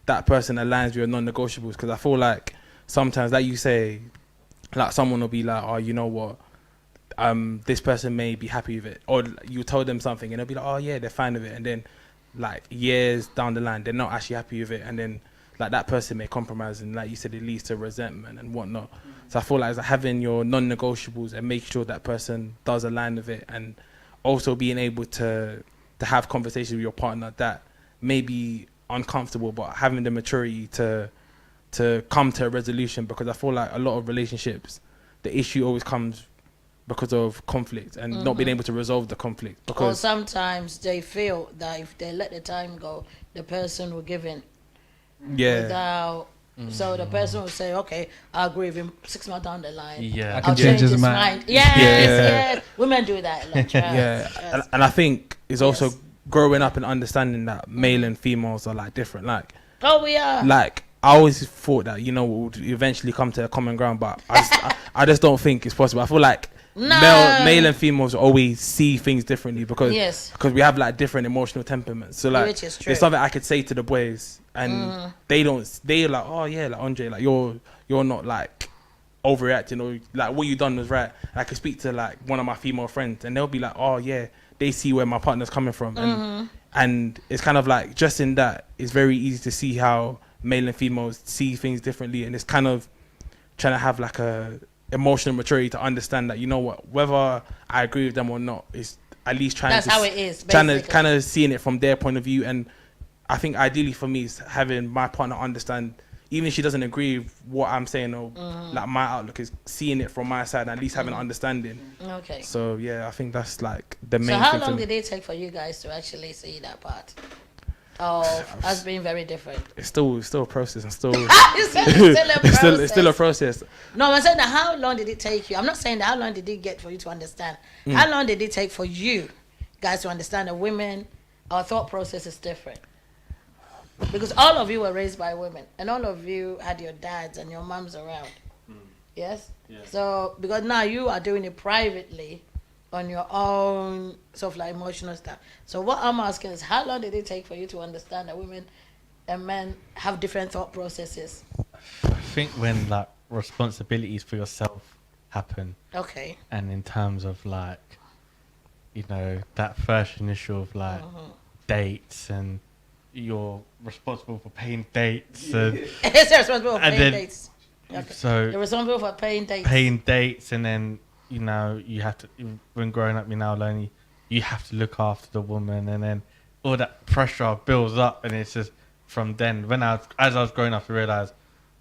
that person aligns with your non-negotiables. Because I feel like sometimes, like you say, someone will be like, "Oh, you know what? This person may be happy with it," or you tell them something and they'll be like, "Oh yeah, they're fine with it," and then years down the line they're not actually happy with it, and then that person may compromise, and like you said, it leads to resentment and whatnot. So I feel like having your non-negotiables and make sure that person does align with it, and also being able to have conversations with your partner that may be uncomfortable, but having the maturity to come to a resolution, because I feel like a lot of relationships, the issue always comes because of conflict and not being able to resolve the conflict. Because sometimes they feel that if they let the time go, the person will give in. Yeah. So the person will say, "Okay, I'll agree with him 6 months down the line. Yeah. I can I'll change his mind." Yes. Women do that a lot. Yeah. And I think it's also growing up and understanding that male and females are different. We are. I always thought that we'd eventually come to a common ground, but I just don't think it's possible. I feel like male and females always see things differently because we have different emotional temperaments. So which is true. There's something I could say to the boys and they're like, "Oh yeah, Andre, you're not overreacting, or what you done was right." I could speak to one of my female friends and they'll be like, "Oh yeah," they see where my partner's coming from, and it's kind of just in that it's very easy to see how male and females see things differently, and it's kind of trying to have a emotional maturity to understand that whether I agree with them or not, is at least trying how it is, trying to kind of seeing it from their point of view. And I think ideally for me is having my partner understand, even if she doesn't agree with what I'm saying or my outlook, is seeing it from my side and at least having an understanding. Okay. So yeah, I think that's the main thing. So how long did it take for you guys to actually see that part? of us being very different? It's still a process. And still It's still a process. it's still a process. No, I'm saying that how long did it take you? I'm not saying that how long did it get for you to understand. How long did it take for you guys to understand that women, our thought process is different? Because all of you were raised by women, and all of you had your dads and your moms around. Yes? Yeah. So, because now you are doing it privately on your own sort of like emotional stuff. So what I'm asking is, how long did it take for you to understand that women and men have different thought processes? I think when like responsibilities for yourself happen, Okay. and in terms of like, you know, that first initial of like dates, and you're responsible for paying dates, and Is there responsible for And paying then- dates? Okay. so You're responsible for paying dates. paying dates, and then you know you have to, when growing up, you're now learning you have to look after the woman, and then all that pressure builds up, and it's just from then as I was growing up, I realized,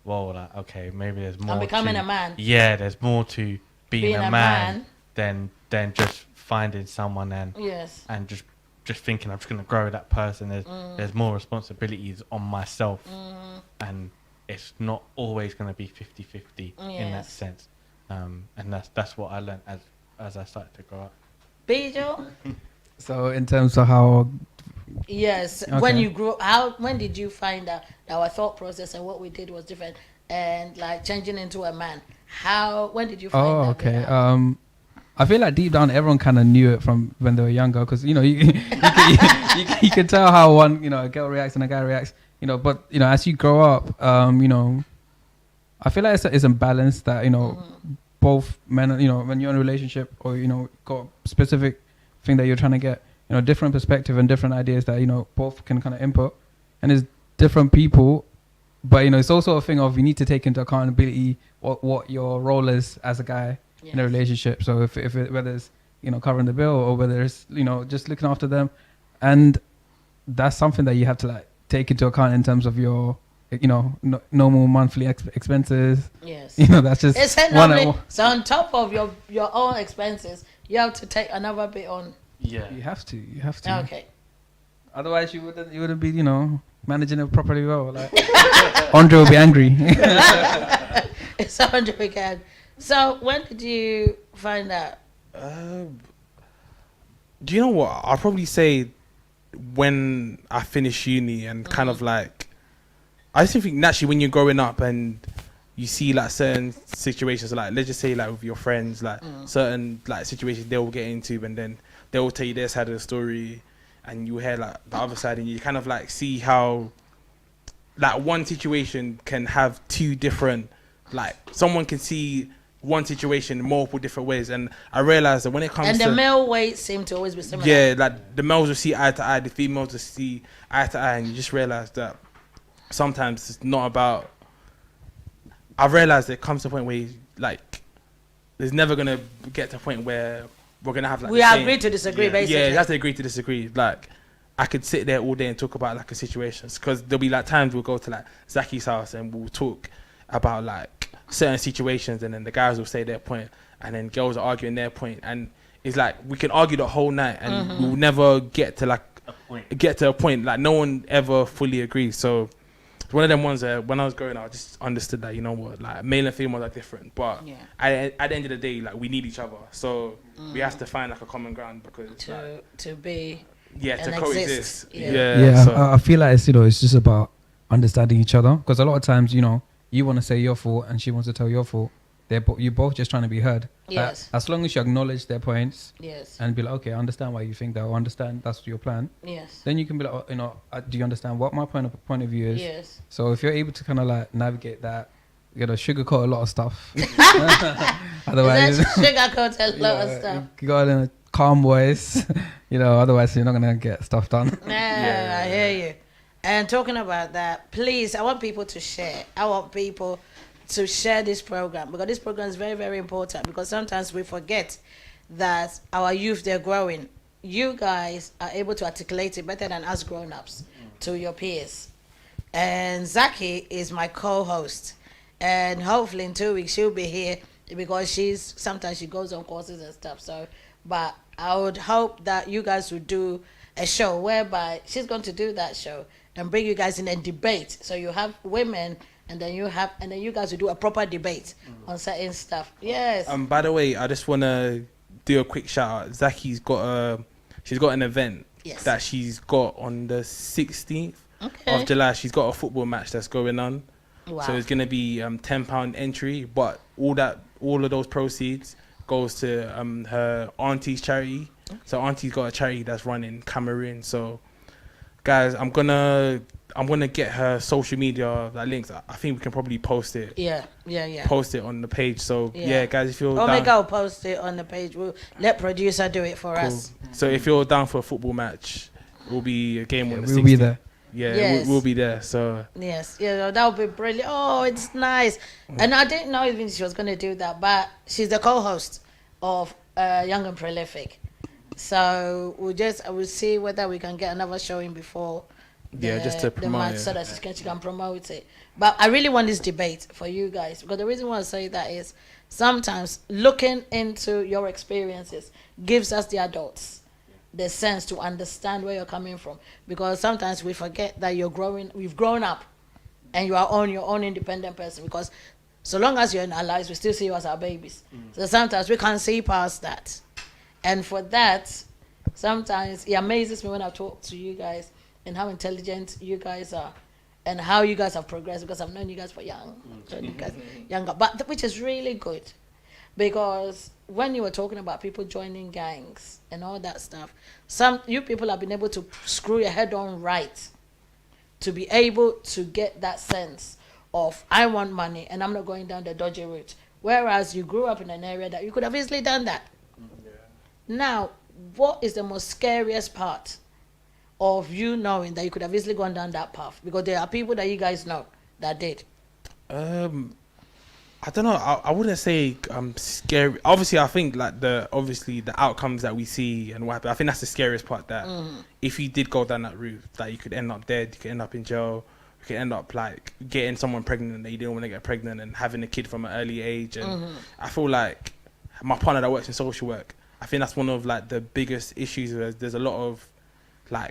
whoa, like okay, maybe there's more. I'm becoming to, a man. Yeah, there's more to being a man, man. than just finding someone Yes. and just thinking I'm just gonna grow that person. There's more responsibilities on myself, and it's not always gonna be 50-50 in that Yes. sense. And that's what I learned as I started to grow up. Bijo? So in terms of how, Yes. Okay. When you grew, when did you find out that our thought process and what we did was different, and like changing into a man? When did you find oh, that? okay. out? I feel like deep down everyone kind of knew it from when they were younger, because you know you can tell how a girl reacts and a guy reacts, but as you grow up, I feel like it's an balance that both men, when you're in a relationship or got a specific thing that you're trying to get, different perspective and different ideas that both can kind of input, and it's different people, but it's also a thing of you need to take into accountability what your role is as a guy in a Yes. relationship. So if whether it's covering the bill or whether it's just looking after them, and that's something that you have to like take into account in terms of your normal monthly expenses. Yes. That's just It's said one. normally, so on top of your own expenses, you have to take another bit on. Yeah. You have to. Okay. Otherwise, you wouldn't be managing it properly well. Like Andre will be angry. It's 100 again. So when did you find out? Do you know what? I'll probably say when I finished uni and kind of like, I just think naturally when you're growing up and you see like certain situations, like let's just say like with your friends, like certain like situations they will get into, and then they will tell you their side of the story, and you hear like the other side, and you kind of like see how like one situation can have two different, like someone can see one situation in multiple different ways, and I realized that when it comes And to the male weights seem to always be similar. yeah, like the males will see eye to eye, the females will see eye to eye, and you just realize that sometimes it's not about. I've realized it comes to a point where like there's never gonna get to a point where we're gonna have like We the same- agree to disagree, Yeah. basically. yeah, you have to agree to disagree. Like I could sit there all day and talk about like a situation, because there'll be like times we'll go to like Zaki's house and we'll talk about like certain situations, and then the guys will say their point, and then girls are arguing their point, and it's like we can argue the whole night and we'll never get to like a point like no one ever fully agrees. So it's one of them ones that when I was growing up I just understood that like male and female are different, but Yeah. at the end of the day like we need each other, so we have to find like a common ground, because To be. yeah, and to coexist. exist. Yeah. Yeah, So, I feel like it's just about understanding each other, because a lot of times you want to say your fault and she wants to tell your fault. You're both just trying to be heard. Yes. As long as you acknowledge their points Yes. and be like, okay, I understand why you think that, or understand that's your plan. Yes. Then you can be like, do you understand what my point of view is? Yes. So if you're able to kind of like navigate that, you gotta sugarcoat a lot of stuff. Otherwise, That's sugarcoat a lot of stuff. you got in a calm voice. Otherwise you're not gonna get stuff done. Yeah, I hear you. And talking about that, please, I want people to share. I want people to share this program, because this program is very, very important, because sometimes we forget that our youth, they're growing. You guys are able to articulate it better than us grown-ups to your peers. And Zaki is my co-host. And hopefully in 2 weeks she'll be here, because sometimes she goes on courses and stuff. So, but I would hope that you guys would do a show whereby she's going to do that show and bring you guys in a debate. So you have women, and then you guys will do a proper debate on certain stuff. Yes. By the way, I just wanna do a quick shout out. Zaki's got she's got an event that she's got on the 16th of July. She's got a football match that's going on. Wow. So it's gonna be £10 entry, but all of those proceeds goes to her auntie's charity. So auntie's got a charity that's run in Cameroon. So guys, I'm gonna get her social media links. I think we can probably post it. Yeah. Post it on the page. So yeah, guys, if you're Omega down, will post it on the page. We'll let producer do it for us. So if you're down for a football match, it will be a game on the 16th. We'll be there. Yeah, Yes. we'll be there. So Yes, that would be brilliant. Oh, it's nice. And I didn't know even she was going to do that, but she's the co-host of Young and Prolific. So we'll see whether we can get another showing before just to the promote match, it. so that she can promote it. But I really want this debate for you guys, because the reason why I say that is sometimes looking into your experiences gives us the adults the sense to understand where you're coming from, because sometimes we forget that we've grown up and you are your own independent person, because so long as you're in our lives, we still see you as our babies. So sometimes we can't see past that. And for that, sometimes it amazes me when I talk to you guys and how intelligent you guys are and how you guys have progressed, because I've known you guys for younger, but which is really good. Because when you were talking about people joining gangs and all that stuff, you people have been able to screw your head on right to be able to get that sense of, I want money and I'm not going down the dodgy route. Whereas you grew up in an area that you could have easily done that. Now, what is the most scariest part of you knowing that you could have easily gone down that path? Because there are people that you guys know that did. I don't know. I wouldn't say scary. Obviously, I think the outcomes that we see and what happened, I think that's the scariest part. That if you did go down that route, that you could end up dead, you could end up in jail, you could end up getting someone pregnant that you didn't want to get pregnant and having a kid from an early age. And I feel like my partner that works in social work, I think that's one of the biggest issues. There's a lot of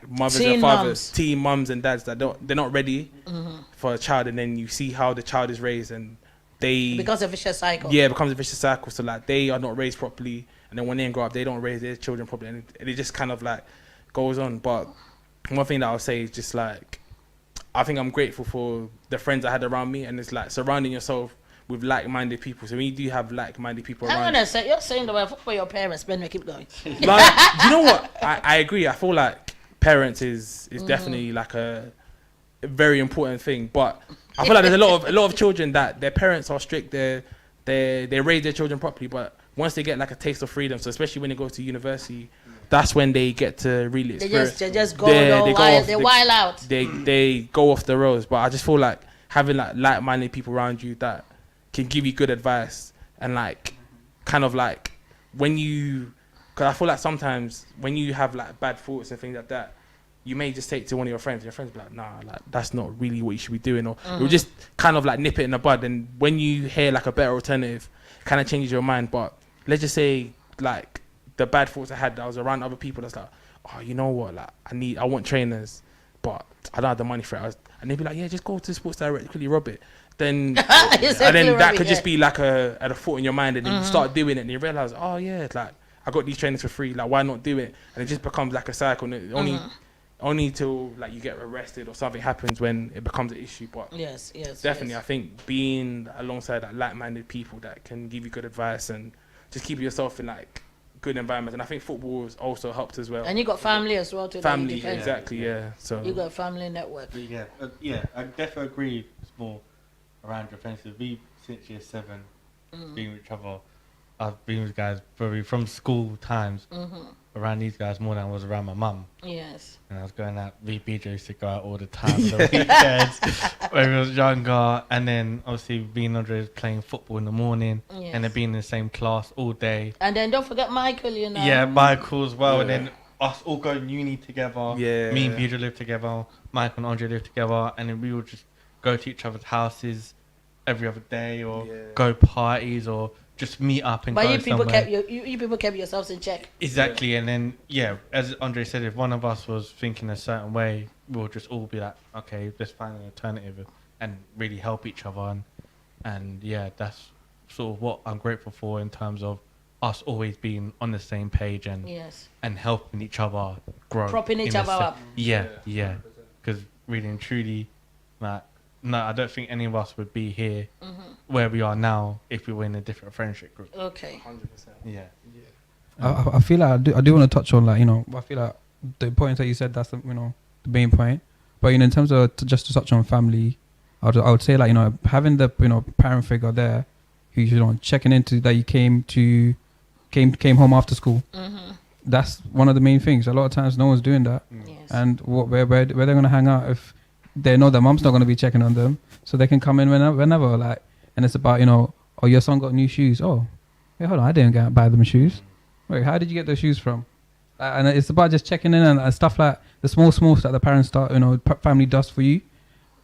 mothers and fathers, teen mums and dads that they're not ready for a child, and then you see how the child is raised and it becomes a vicious cycle. Yeah, it becomes a vicious cycle. So they are not raised properly, and then when they grow up, they don't raise their children properly, and it just kind of goes on. But one thing that I'll say is just I think I'm grateful for the friends I had around me, and it's surrounding yourself with like-minded people. So when you do have like-minded people around, you're saying the word for your parents, Ben, keep going. You know what? I agree. I feel like parents is definitely a very important thing, but I feel like there's a lot of children that their parents are strict. They raise their children properly, but once they get a taste of freedom, so especially when they go to university, that's when they get to really experience. They just go wild. They wild out. They go off the roads. But I just feel like having like-minded people around you that can give you good advice and when you, because I feel like sometimes when you have bad thoughts and things like that, you may just take it to one of your friends. Your friends be like, nah, that's not really what you should be doing. Or you'll just kind of nip it in the bud. And when you hear a better alternative, kind of changes your mind. But let's just say the bad thoughts I had, I was around other people that's oh, you know what? I want trainers, but I don't have the money for it. And they'd be like, yeah, just go to Sports Direct, quickly rob it. Then and then that could just be a thought in your mind, and then you start doing it and you realize, oh yeah, I got these trainers for free, why not do it? And it just becomes a cycle, and it only till you get arrested or something happens when it becomes an issue. But yes, definitely, I think being alongside like-minded people that can give you good advice and just keep yourself in good environments, and I think football has also helped as well. And you got family as well too. Family, exactly, yeah. So you got a family network. Yeah, I definitely agree. It's more around your friends. We since year 7 being with each other. I've been with guys probably from school times around these guys more than I was around my mum. Yes. And I was going out, BJ used to go out all the time on the weekends when I was younger. And then obviously being Andre playing football in the morning and then being in the same class all day. And then don't forget Michael, you know. Yeah, Michael as well. Yeah. And then us all going uni together. Yeah. Me and BJ lived together. Michael and Andre lived together. And then we would just go to each other's houses every other day or go parties or just meet up and But go you people somewhere. kept you people kept yourselves in check. Exactly, and then as Andre said, if one of us was thinking a certain way, we'll just all be like, okay, let's find an alternative and really help each other. And that's sort of what I'm grateful for in terms of us always being on the same page and Yes. and helping each other grow, Propping each in a other up. Yeah, because really and truly, like, no, I don't think any of us would be here where we are now if we were in a different friendship group. Okay. 100%. Yeah. I feel like I do want to touch on, like, I feel like the points that you said, that's the main point. But in terms of just to touch on family, I would say, like, having the parent figure there who's checking into that you came home after school. That's one of the main things. A lot of times no one's doing that. Yes. And where they're going to hang out if they know their mom's not going to be checking on them, so they can come in whenever, like. And it's about, oh, your son got new shoes. Oh, wait, hold on, I didn't go and buy them shoes. Wait, how did you get those shoes from? And it's about just checking in and stuff like the small stuff that the parents family does for you.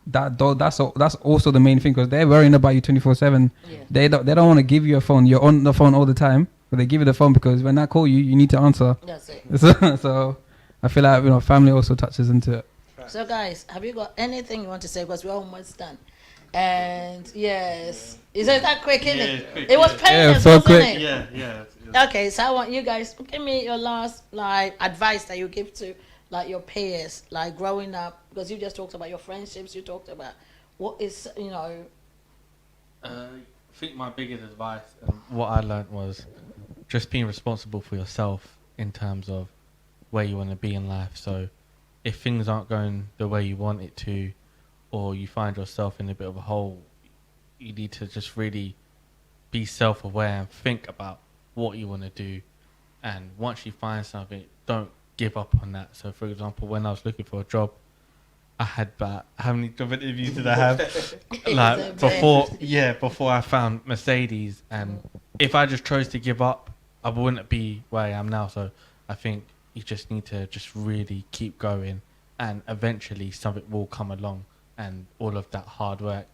That's also the main thing, because they're worrying about you 24/7. Yeah. They don't want to give you a phone. You're on the phone all the time, but they give you the phone because when I call you, you need to answer. That's it. So I feel like family also touches into it. So guys, have you got anything you want to say? Because we're almost done. And yes, is it that quick? Isn't it? Quick, It was painless, so wasn't quick. it? Okay, so I want you guys give me your last advice that you give to your peers, growing up, because you just talked about your friendships. You talked about what is I think my biggest advice and what I learned was just being responsible for yourself in terms of where you want to be in life. So if things aren't going the way you want it to, or you find yourself in a bit of a hole, you need to just really be self-aware and think about what you want to do. And once you find something, don't give up on that. So for example, when I was looking for a job, I had how many job interviews did I have? Before I found Mercedes. And if I just chose to give up, I wouldn't be where I am now. So I think you just need to just really keep going, and eventually something will come along, and all of that hard work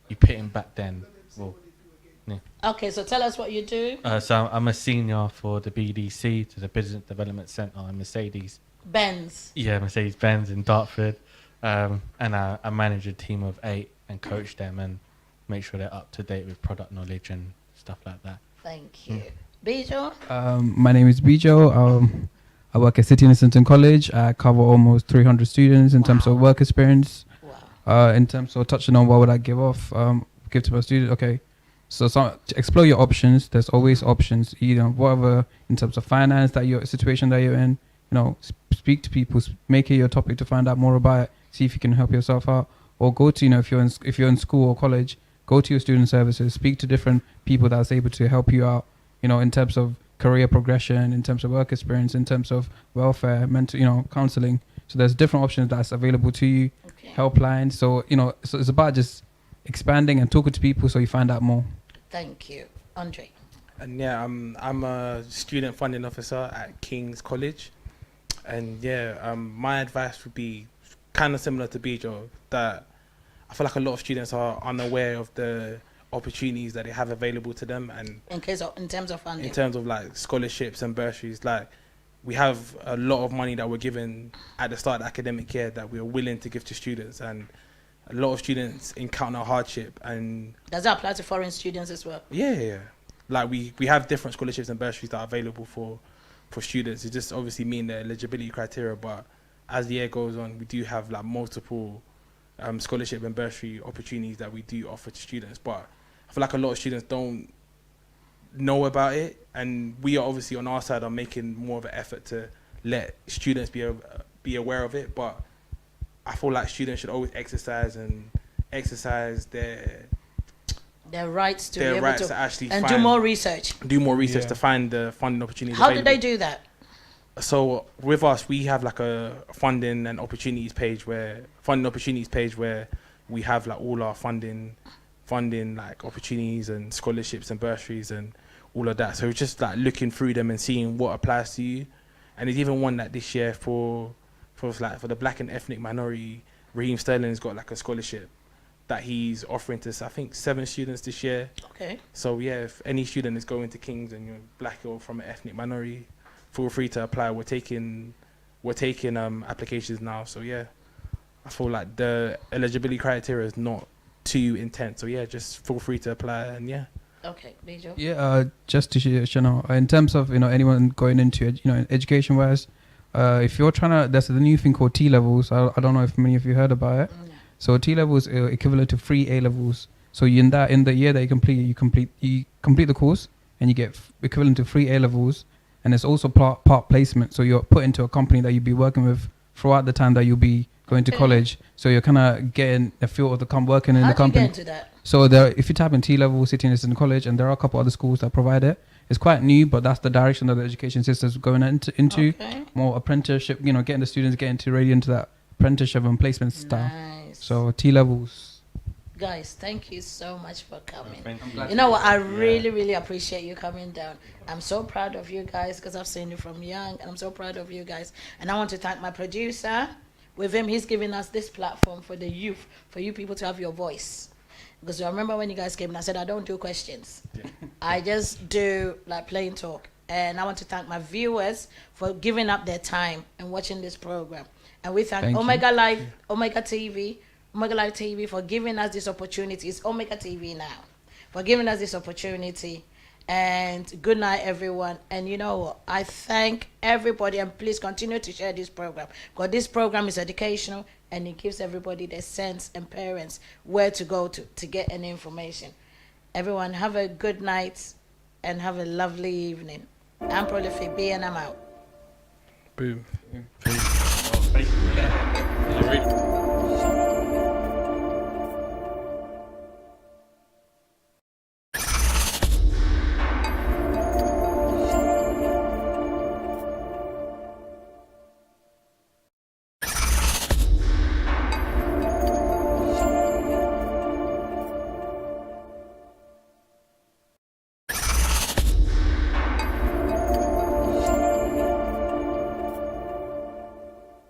you put in back then will. Okay, so tell us what you do. So I'm a senior for the BDC, to the Business Development Centre in Mercedes. Benz. Yeah, Mercedes-Benz in Dartford. And I manage a team of 8 and coach them and make sure they're up to date with product knowledge and stuff like that. Thank you. Bijo? My name is Bijo. I work at City and Islington College. I cover almost 300 students in terms of work experience. Wow. In terms of touching on what would I give to my students. Okay. So explore your options. There's always options, whatever, in terms of finance, situation that you're in. Speak to people, make it your topic to find out more about it. See if you can help yourself out, or go to, if you're in school or college, go to your student services, speak to different people that's able to help you out, in terms of career progression, in terms of work experience, in terms of welfare, mental, counseling. So there's different options that's available to you, Okay. helplines. So, so it's about just expanding and talking to people so you find out more. Thank you. Andre? And I'm a student funding officer at King's College. And my advice would be kind of similar to Bijo, that I feel like a lot of students are unaware of the opportunities that they have available to them, and In terms of funding. in terms of scholarships and bursaries, we have a lot of money that we're given at the start of the academic year that we're willing to give to students, and a lot of students encounter hardship. And Does that apply to foreign students as well? we have different scholarships and bursaries that are available for students. It just obviously mean the eligibility criteria, but as the year goes on, we do have multiple scholarship and bursary opportunities that we do offer to students. But I feel like a lot of students don't know about it, and we are obviously on our side are making more of an effort to let students be aware of it. But I feel like students should always exercise Their rights to their be able rights to to actually and find, do more research. to find the funding opportunities How available. do they do that? So with us, we have a funding and opportunities page where we have all our funding opportunities and scholarships and bursaries and all of that. So it's just looking through them and seeing what applies to you. And there's even one this year for the black and ethnic minority. Raheem Sterling's got a scholarship that he's offering to, I think, 7 students this year. Okay. So yeah, if any student is going to King's and you're black or from an ethnic minority, feel free to apply. We're taking applications now. So yeah, I feel like the eligibility criteria is not too intense. So yeah, just feel free to apply and yeah. Okay, Bijo. Yeah, just to know, in terms of anyone going into education wise, if you're trying to, there's the new thing called T levels. I don't know if many of you heard about it. No. So T levels are equivalent to 3 A levels. So in the year that you complete the course and you get equivalent to 3 A levels, and it's also part placement. So you're put into a company that you'll be working with throughout the time that you'll be going to college. So you're kind of getting a feel of working in the company. How do you get into that? So if you type in T level cityness in college, and there are a couple other schools that provide it. It's quite new, but that's the direction that the education system is going into Okay. more apprenticeship. Getting the students ready into that apprenticeship and placement style. Nice. So T levels. Guys, thank you so much for coming. Thank You know what? I really appreciate you coming down. I'm so proud of you guys because I've seen you from young, and I'm so proud of you guys. And I want to thank my producer. With him, he's giving us this platform for the youth, for you people to have your voice. Because I remember when you guys came and I said I don't do questions. Yeah. I just do like plain talk. And I want to thank my viewers for giving up their time and watching this program. And we thank Omega Live, Omega TV, Omega Live TV for giving us this opportunity. It's Omega TV now. For giving us this opportunity. And good night, everyone. And you know what? I thank everybody, and please continue to share this program, because this program is educational and it gives everybody the sense, and parents where to go to get any information. Everyone, have a good night and have a lovely evening. I'm Prolific B, and I'm out. Boom. Peace. Oh, thank you.